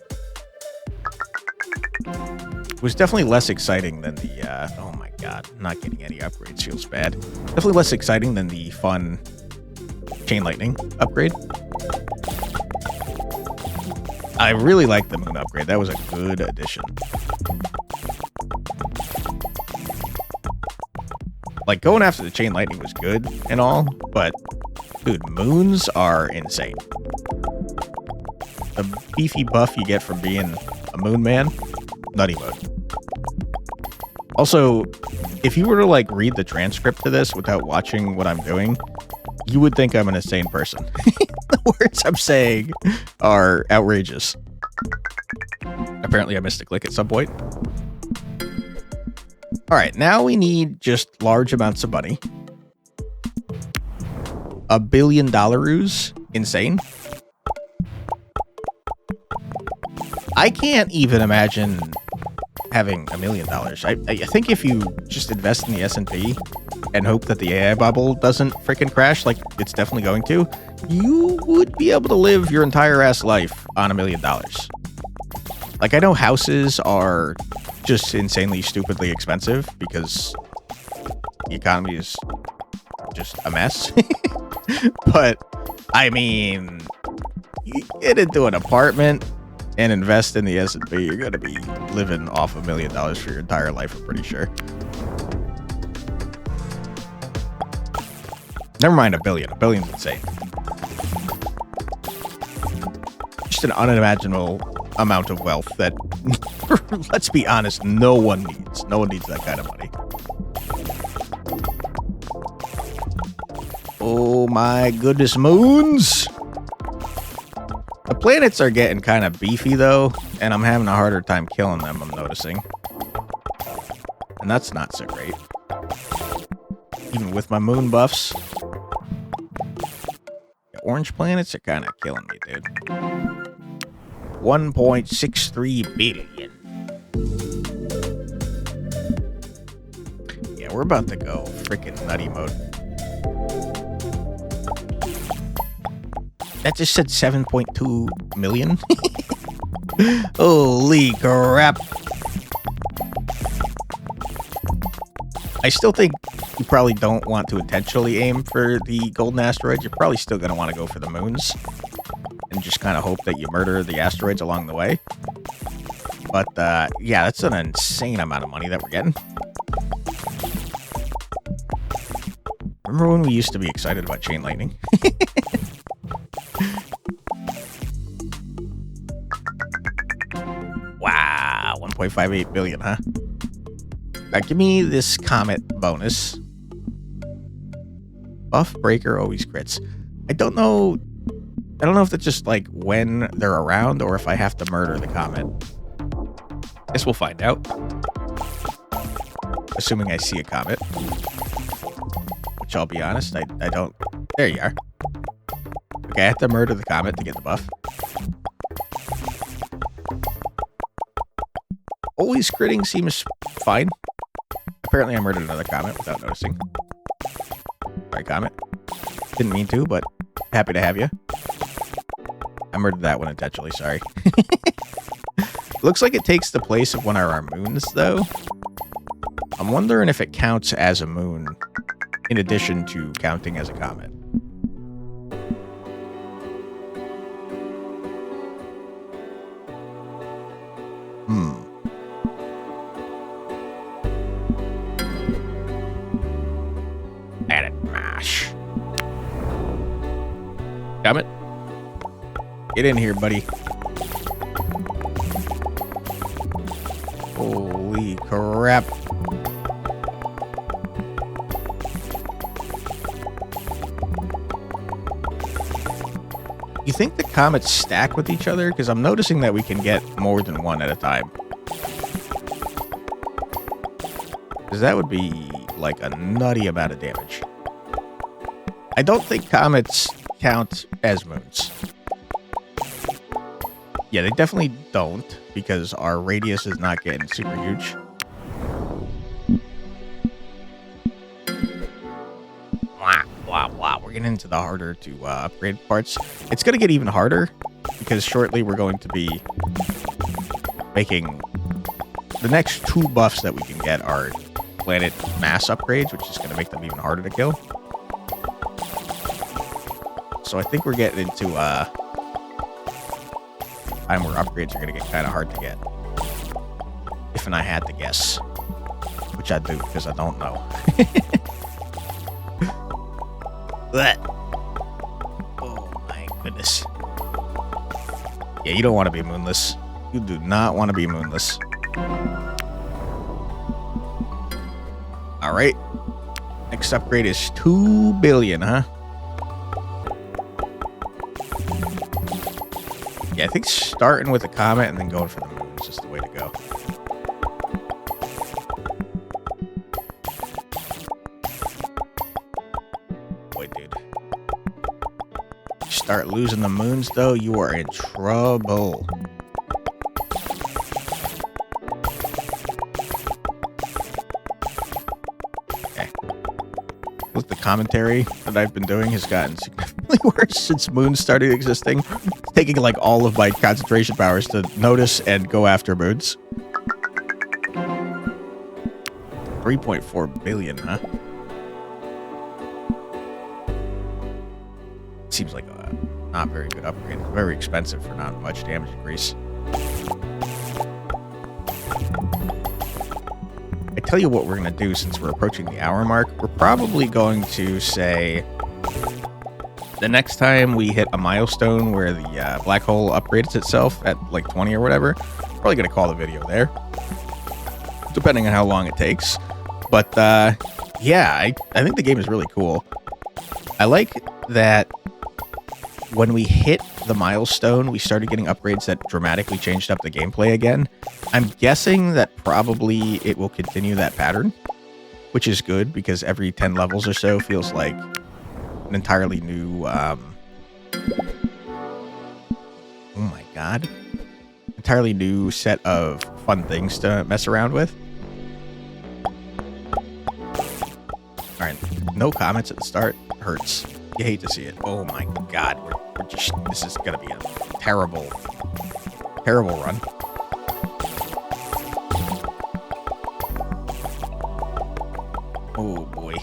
It was definitely less exciting than the, oh my god, not getting any upgrades feels bad. Definitely less exciting than the fun chain lightning upgrade. I really like the moon upgrade. That was a good addition. Like, going after the chain lightning was good and all, but, dude, moons are insane. The beefy buff you get from being a moon man, nutty mode. Also, if you were to, like, read the transcript to this without watching what I'm doing, you would think I'm an insane person. The words I'm saying are outrageous. Apparently I missed a click at some point. Alright, now we need just large amounts of money. $1 billion? Insane. I can't even imagine having $1 million. I think if you just invest in the S&P and hope that the AI bubble doesn't freaking crash, like it's definitely going to, you would be able to live your entire ass life on $1 million. Like, I know houses are just insanely, stupidly expensive because the economy is just a mess. But, I mean, you get into an apartment and invest in the S&P, you're going to be living off $1 million for your entire life, I'm pretty sure. Never mind $1 billion. $1 billion's insane. Just an unimaginable amount of wealth that, let's be honest, no one needs. No one needs that kind of money. Oh my goodness, moons! The planets are getting kind of beefy, though, and I'm having a harder time killing them, I'm noticing. And that's not so great. Even with my moon buffs. The orange planets are kind of killing me, dude. 1.63 billion. Yeah, we're about to go freaking nutty mode. That just said 7.2 million. Holy crap. I still think you probably don't want to intentionally aim for the golden asteroids. You're probably still going to want to go for the moons and just kind of hope that you murder the asteroids along the way. But, yeah, that's an insane amount of money that we're getting. Remember when we used to be excited about chain lightning? Wow, 1.58 billion, huh? Now, give me this comet bonus. Buff breaker always crits. I don't know I don't know if that's just like when they're around or if I have to murder the comet. Guess we'll find out. Assuming I see a comet. Which I'll be honest, I don't. There you are. Okay, I have to murder the comet to get the buff. Always critting seems fine. Apparently I murdered another comet without noticing. Sorry, comet. Didn't mean to, but happy to have you. I murdered that one intentionally, sorry. Looks like it takes the place of one of our moons, though. I'm wondering if it counts as a moon in addition to counting as a comet. Planet Mash. Comet. Get in here, buddy. Holy crap. You think the comets stack with each other? Because I'm noticing that we can get more than one at a time. Because that would be like a nutty amount of damage. I don't think comets count as moons. Yeah, they definitely don't, because our radius is not getting super huge. We're getting into the harder to upgrade parts. It's going to get even harder, because shortly we're going to be making... The next 2 buffs that we can get are planet mass upgrades, which is going to make them even harder to kill. So I think we're getting into time where upgrades are going to get kind of hard to get. If I had to guess. Which I do, because I don't know. Oh my goodness. Yeah, you don't want to be moonless. You do not want to be moonless. Alright. Next upgrade is 2 billion, huh? Yeah, I think starting with a comet and then going for the moon is just the way to go. Boy, dude. Start losing the moons, though, you are in trouble. Okay. Look, the commentary that I've been doing has gotten significantly worse since moons started existing. It's taking like all of my concentration powers to notice and go after moons. 3.4 billion, huh? Seems like a not very good upgrade. Very expensive for not much damage increase. I tell you what we're going to do since we're approaching the hour mark. We're probably going to say the next time we hit a milestone where the black hole upgrades itself at like 20 or whatever, probably going to call the video there, depending on how long it takes. But yeah, I think the game is really cool. I like that when we hit the milestone, we started getting upgrades that dramatically changed up the gameplay again. I'm guessing that probably it will continue that pattern, which is good because every 10 levels or so feels like an entirely new, oh my god, entirely new set of fun things to mess around with. All right, no comments at the start hurts. You hate to see it. Oh my god, we're just, this is gonna be a terrible, terrible run. Oh boy.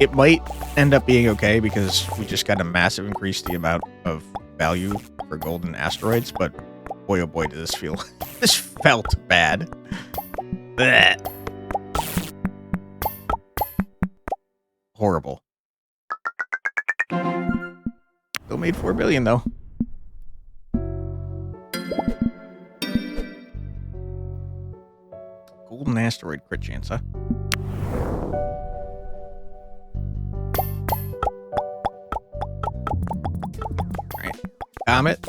It might end up being okay because we just got a massive increase the amount of value for golden asteroids, but boy oh boy did this feel, this felt bad. Blech. Horrible. Still made 4 billion though. Golden asteroid crit chance, huh? Comet.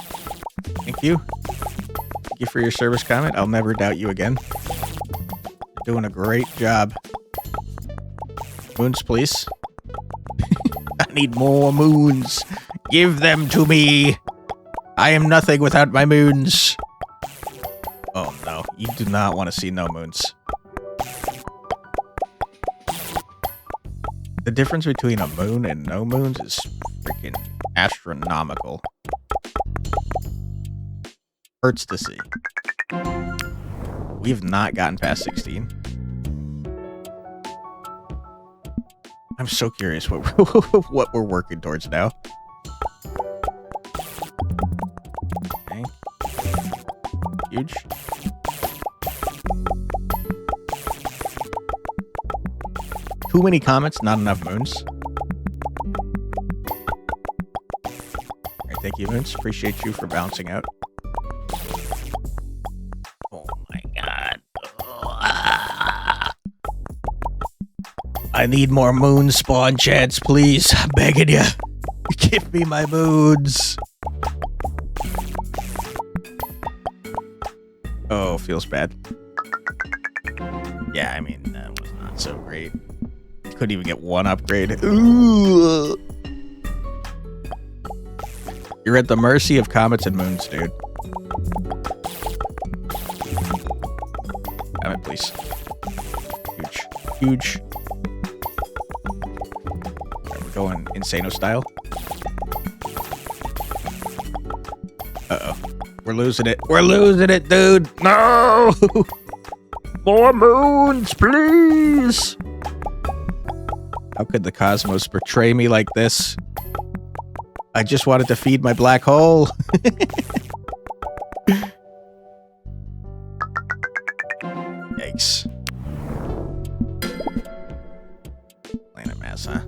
Thank you. Thank you for your service, Comet. I'll never doubt you again. You're doing a great job. Moons, please. I need more moons. Give them to me. I am nothing without my moons. Oh no, you do not want to see no moons. The difference between a moon and no moons is freaking astronomical. Hurts to see. We have not gotten past 16. I'm so curious what we're working towards now. Okay. Huge. Too many comets, not enough moons. Alright, thank you, moons. Appreciate you for bouncing out. Oh my god. I need more moon spawn chance, please. I'm begging you. Give me my moons. Oh, feels bad. Yeah, I mean, that was not so great. Couldn't even get one upgrade. Ooh. You're at the mercy of comets and moons, dude. Comet, please. Huge. Huge. Right, we're going Insano style. Uh-oh. We're losing it. We're losing it, dude. No! More moons, please! How could the cosmos betray me like this? I just wanted to feed my black hole. Yikes. Planet mass, huh?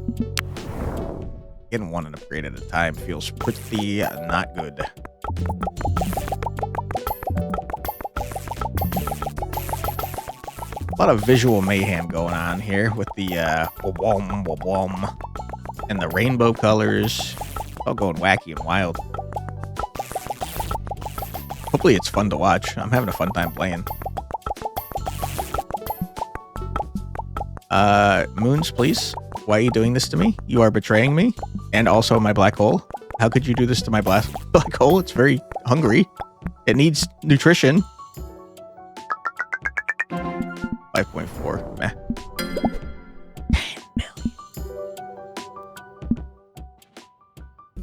Getting one an upgrade at a time feels pretty not good. A lot of visual mayhem going on here with the wom wom and the rainbow colors, all going wacky and wild. Hopefully it's fun to watch. I'm having a fun time playing. Moons, please. Why are you doing this to me? You are betraying me and also my black hole. How could you do this to my black hole? It's very hungry. It needs nutrition. 5.4. Meh. 10 million.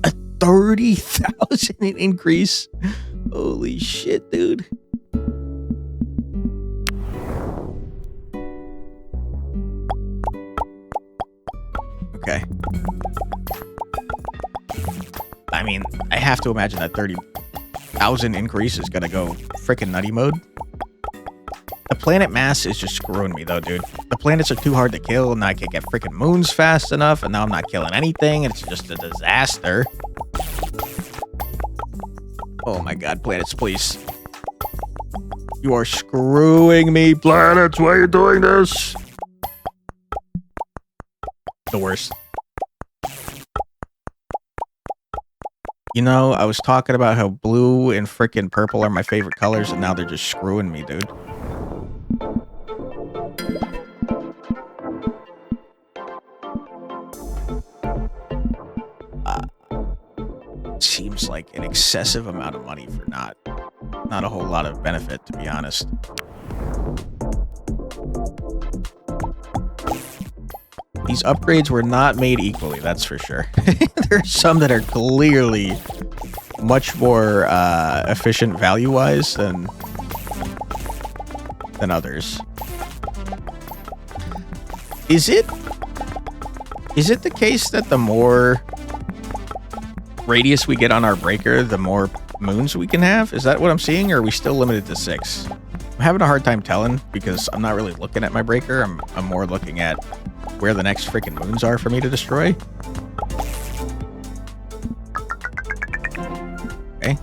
A 30,000 increase. Holy shit, dude. Okay. I mean, I have to imagine that 30,000 increase is gonna go freaking nutty mode. The planet mass is just screwing me, though, dude. The planets are too hard to kill, and I can't get freaking moons fast enough, and now I'm not killing anything, and it's just a disaster. Oh my god, planets, please. You are screwing me, planets. Why are you doing this? The worst. You know, I was talking about how blue and freaking purple are my favorite colors, and now they're just screwing me, dude. Seems like an excessive amount of money for not a whole lot of benefit, to be honest. These upgrades were not made equally, that's for sure. There's some that are clearly much more efficient value-wise than others. Is it the case that the more radius we get on our breaker, the more moons we can have? Is that what I'm seeing, or are we still limited to 6? I'm having a hard time telling because I'm not really looking at my breaker. I'm more looking at where the next freaking moons are for me to destroy. Okay.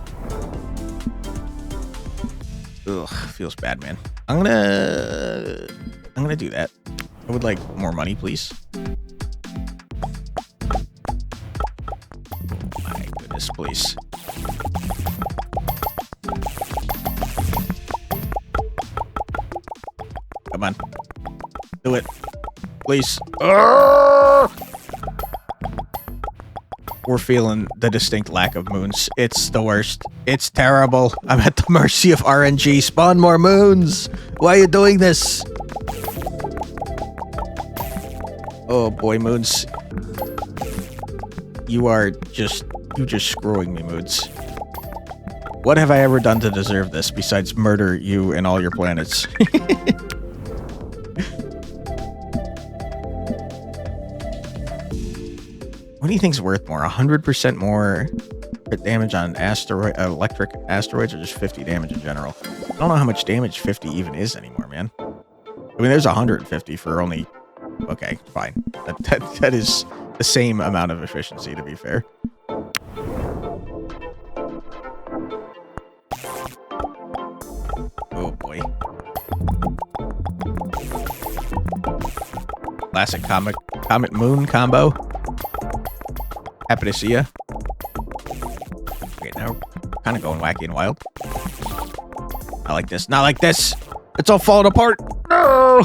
Ugh, feels bad, man. I'm gonna do that. I would like more money, please. Oh my goodness, please. Come on. Do it. Please. We're feeling the distinct lack of moons. It's the worst. It's terrible. I'm at the mercy of RNG. Spawn more moons. Why are you doing this? Oh boy, moons. You're just screwing me, moons. What have I ever done to deserve this besides murder you and all your planets? What do you think's worth more? 100% more damage on electric asteroids, or just 50 damage in general? I don't know how much damage 50 even is anymore, man. I mean, there's 150 for only... Okay, fine. That is the same amount of efficiency, to be fair. Oh boy. Classic Comet Moon combo. Happy to see ya. Okay, now we're kind of going wacky and wild. Not like this. Not like this. It's all falling apart. No!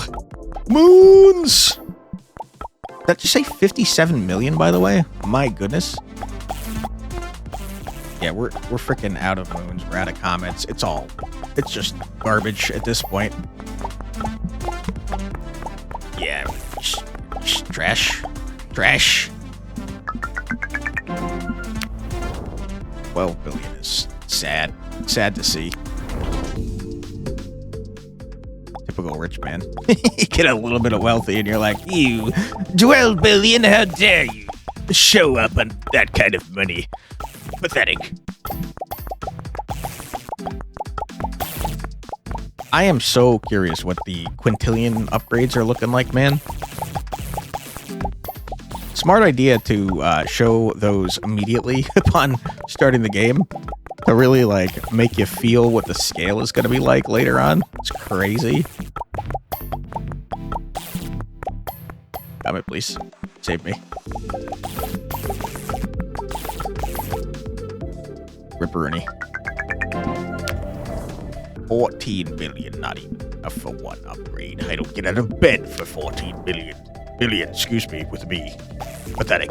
Moons! Did that just say 57 million, by the way? My goodness. Yeah, we're freaking out of moons. We're out of comets. It's just garbage at this point. Yeah, just trash. Trash. 12 billion is sad. Sad to see. Typical rich man. You get a little bit of wealthy and you're like, you, 12 billion, how dare you show up on that kind of money. Pathetic. I am so curious what the quintillion upgrades are looking like, man. Smart idea to show those immediately upon starting the game to really like make you feel what the scale is going to be like later on. It's crazy. Comment, please. Save me. Ripperoonie. 14 billion, not even for one upgrade. I don't get out of bed for 14 billion. Billion, excuse me, with me. Pathetic.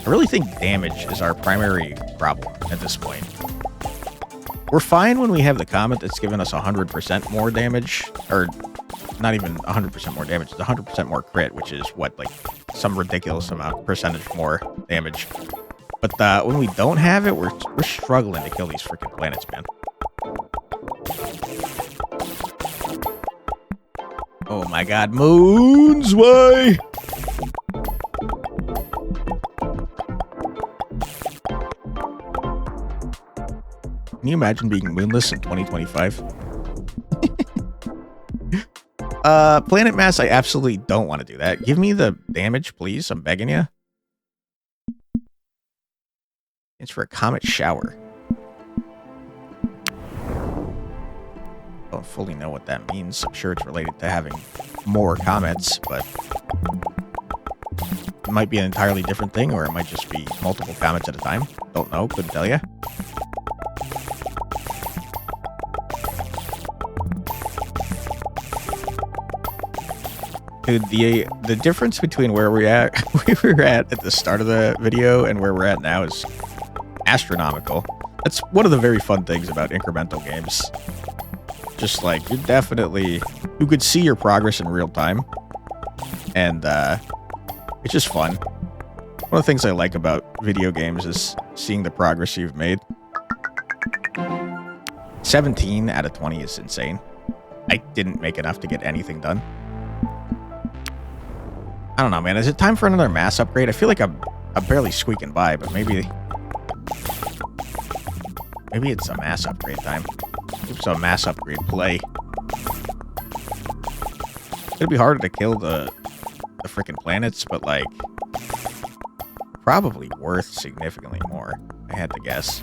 I really think damage is our primary problem at this point. We're fine when we have the comet that's given us 100% more damage, or not even 100% more damage, it's 100% more crit, which is what, like some ridiculous amount percentage more damage. But when we don't have it, we're struggling to kill these freaking planets, man. Oh my god, moons, why? Can you imagine being moonless in 2025? Planet mass, I absolutely don't want to do that. Give me the damage, please. I'm begging you. It's for a comet shower. Don't fully know what that means. I'm sure it's related to having more comets, but it might be an entirely different thing, or it might just be multiple comets at a time. Don't know. Couldn't tell you. Dude, the difference between where we were at the start of the video and where we're at now is astronomical. That's one of the very fun things about incremental games. Just like, you could see your progress in real time. And it's just fun. One of the things I like about video games is seeing the progress you've made. 17 out of 20 is insane. I didn't make enough to get anything done. I don't know, man. Is it time for another mass upgrade? I feel like I'm barely squeaking by, but maybe it's a mass upgrade time. It's a mass upgrade play. It'd be harder to kill the freaking planets, but like probably worth significantly more. I had to guess.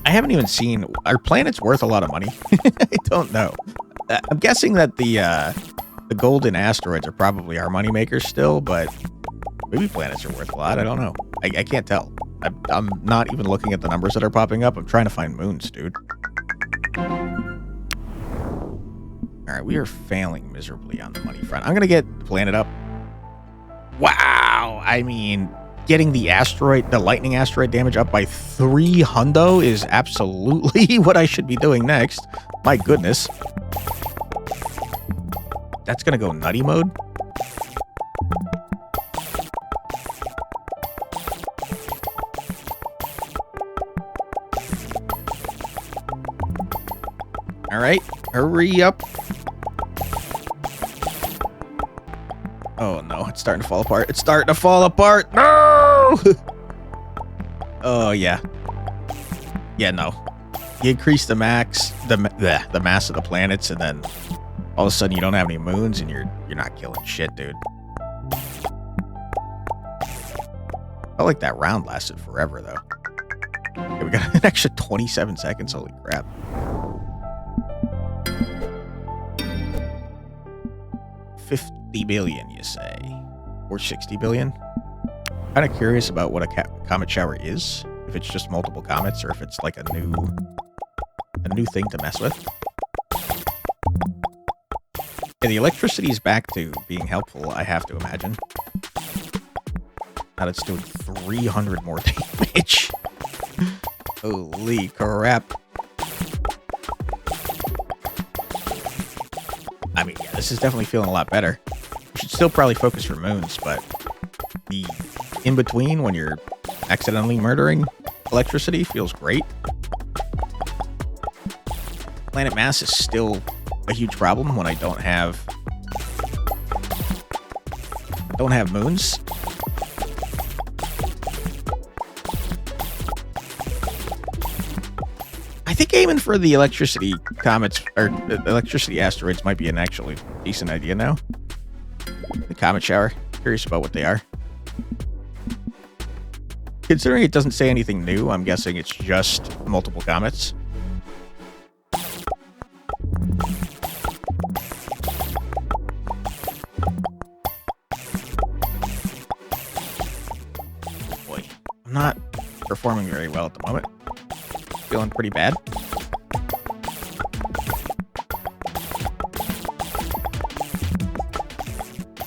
I haven't even seen... Are planets worth a lot of money? I don't know. I'm guessing that the golden asteroids are probably our moneymakers still, but maybe planets are worth a lot. I don't know. I can't tell. I'm not even looking at the numbers that are popping up. I'm trying to find moons, dude. Alright, we are failing miserably on the money front. I'm gonna get the planet up. Wow! I mean, getting the lightning asteroid damage up by 3 hundo is absolutely what I should be doing next. My goodness. That's gonna go nutty mode. Alright, hurry up. Oh no, it's starting to fall apart. It's starting to fall apart. No! Oh yeah. Yeah, no. You increase the mass of the planets, and then all of a sudden you don't have any moons, and you're not killing shit, dude. I like that round lasted forever though. Okay, we got an extra 27 seconds. Holy crap. $50 billion, you say, or 60 billion? Kind of curious about what a comet shower is. If it's just multiple comets, or if it's like a new thing to mess with. Yeah, the electricity is back to being helpful, I have to imagine. Now it's doing 300 more damage. Holy crap. I mean, yeah, this is definitely feeling a lot better. You should still probably focus for moons, but the in-between when you're accidentally murdering electricity feels great. Planet mass is still a huge problem when I don't have moons. I think aiming for the electricity comets or electricity asteroids might be an actually decent idea now. The comet shower. Curious about what they are. Considering it doesn't say anything new, I'm guessing it's just multiple comets. Boy, I'm not performing very well at the moment. Feeling pretty bad.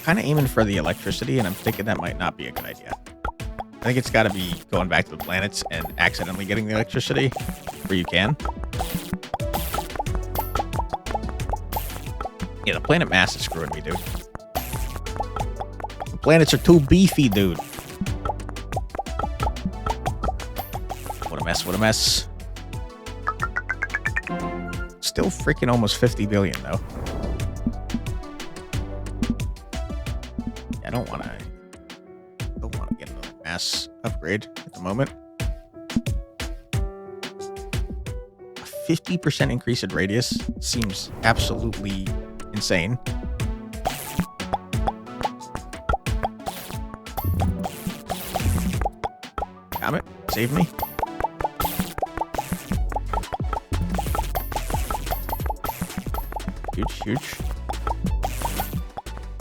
Kind of aiming for the electricity, and I'm thinking that might not be a good idea. I think it's got to be going back to the planets and accidentally getting the electricity where you can. Yeah, the planet mass is screwing me, dude. The planets are too beefy, dude. What a mess, what a mess. Still freaking almost 50 billion, though. I don't want to get another mass upgrade at the moment. A 50% increase in radius seems absolutely insane. Comet, save me. Huge.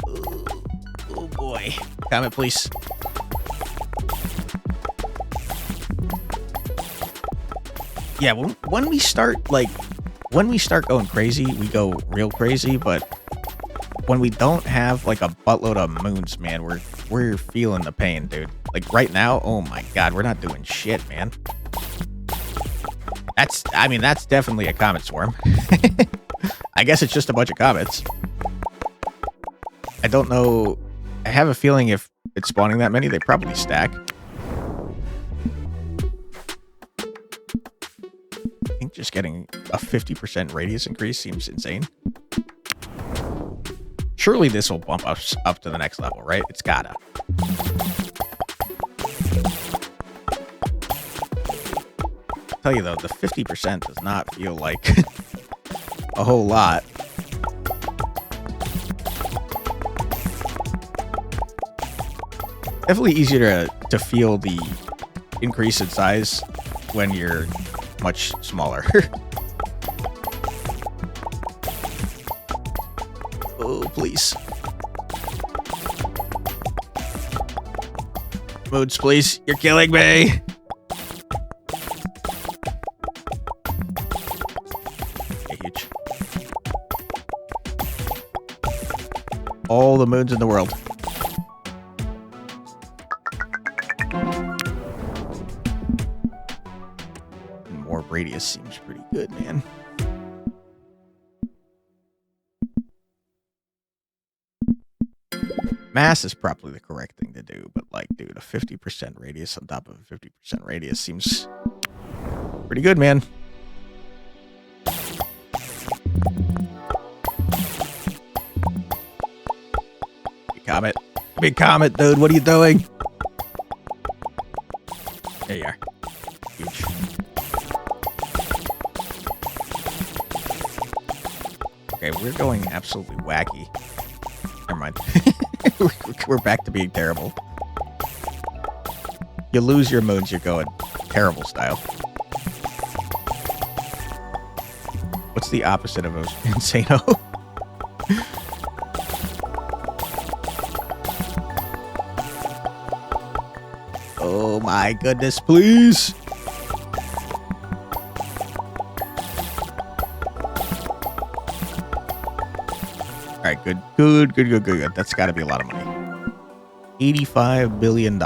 Oh boy. Comet, please. Yeah, when we start going crazy, we go real crazy, but when we don't have like a buttload of moons, man, we're feeling the pain, dude. Like right now, oh my god, we're not doing shit, man. That's definitely a comet swarm. I guess it's just a bunch of comets. I don't know. I have a feeling if it's spawning that many, they probably stack. I think just getting a 50% radius increase seems insane. Surely this will bump us up to the next level, right? It's gotta. I'll tell you though, the 50% does not feel like a whole lot. Definitely easier to feel the increase in size when you're much smaller. Oh, please. Modes, please. You're killing me. All the moons in the world. And more radius seems pretty good, man. Mass is probably the correct thing to do, but like, dude, a 50% radius on top of a 50% radius seems pretty good, man. Comet. Big comet, dude. What are you doing? There you are. Huge. Okay, we're going absolutely wacky. Never mind. We're back to being terrible. You lose your moons, you're going terrible style. What's the opposite of insano? Oh my goodness, please. All right, good. That's got to be a lot of money. $85 billion.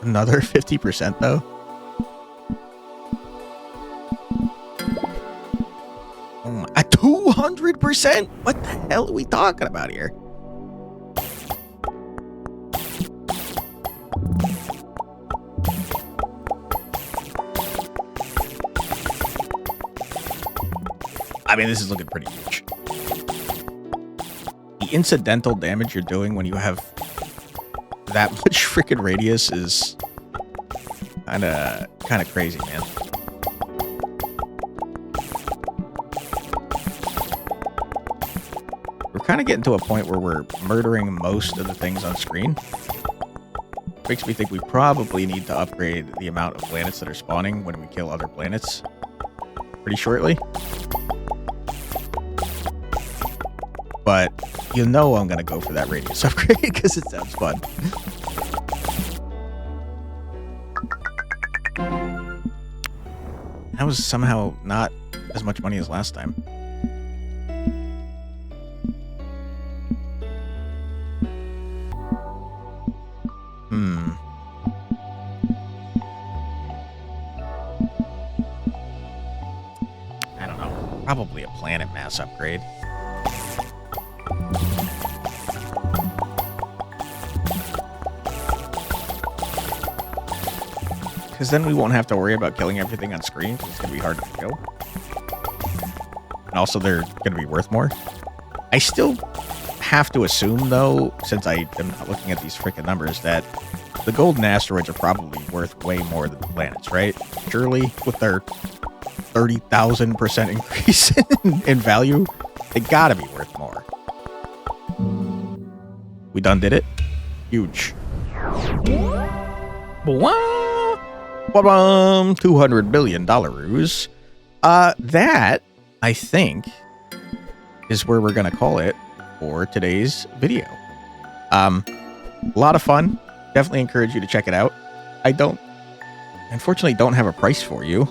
Another 50% though. Oh my, 200%? What the hell are we talking about here? I mean, this is looking pretty huge. The incidental damage you're doing when you have that much freaking radius is kind of crazy, man. We're kind of getting to a point where we're murdering most of the things on screen. Makes me think we probably need to upgrade the amount of planets that are spawning when we kill other planets pretty shortly. But you know I'm going to go for that radius upgrade because it sounds fun. That was somehow not as much money as last time. I don't know. Probably a planet mass upgrade. Because then we won't have to worry about killing everything on screen, because it's going to be hard to kill. And also, they're going to be worth more. I still have to assume, though, since I am not looking at these freaking numbers, that the golden asteroids are probably worth way more than the planets, right? Surely, with their 30,000% increase in value, they got to be worth more. We done did it. Huge. $200 billion. That, I think, is where we're going to call it for today's video. A lot of fun. Definitely encourage you to check it out. Unfortunately, don't have a price for you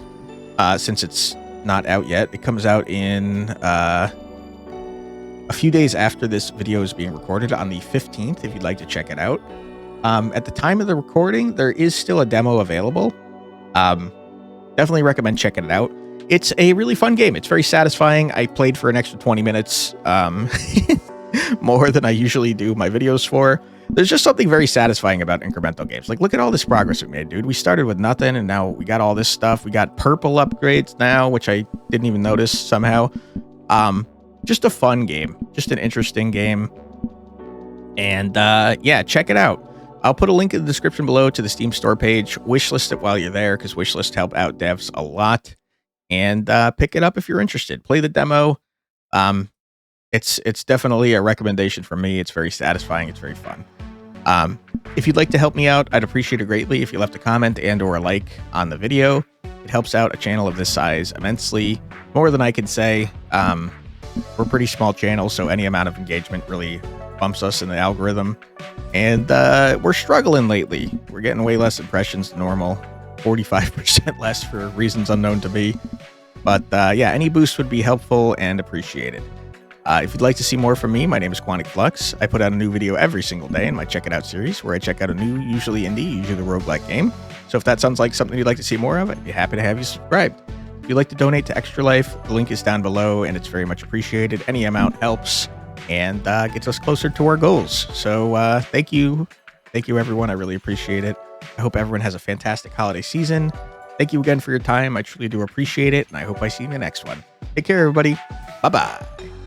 since it's not out yet. It comes out in a few days after this video is being recorded on the 15th, if you'd like to check it out. At the time of the recording, there is still a demo available. Definitely recommend checking it out. It's a really fun game. It's very satisfying. I played for an extra 20 minutes, more than I usually do my videos for. There's just something very satisfying about incremental games. Like, look at all this progress we made, dude. We started with nothing, and now we got all this stuff. We got purple upgrades now, which I didn't even notice somehow. Just a fun game. Just an interesting game. And, yeah, check it out. I'll put a link in the description below to the Steam store page. Wishlist it while you're there, because wishlists help out devs a lot. And pick it up if you're interested. Play the demo. It's definitely a recommendation from me. It's very satisfying. It's very fun. If you'd like to help me out, I'd appreciate it greatly if you left a comment and or a like on the video. It helps out a channel of this size immensely. More than I can say. We're a pretty small channel, so any amount of engagement really bumps us in the algorithm. And we're struggling lately. We're getting way less impressions than normal. 45% less for reasons unknown to me. But yeah, any boost would be helpful and appreciated. If you'd like to see more from me, my name is Quantic Flux. I put out a new video every single day in my Check It Out series, where I check out a new, usually indie, usually roguelike game. So if that sounds like something you'd like to see more of, I'd be happy to have you subscribed. If you'd like to donate to Extra Life, the link is down below, and it's very much appreciated. Any amount helps and gets us closer to our goals. So thank you. Thank you, everyone. I really appreciate it. I hope everyone has a fantastic holiday season. Thank you again for your time. I truly do appreciate it, and I hope I see you in the next one. Take care, everybody. Bye-bye.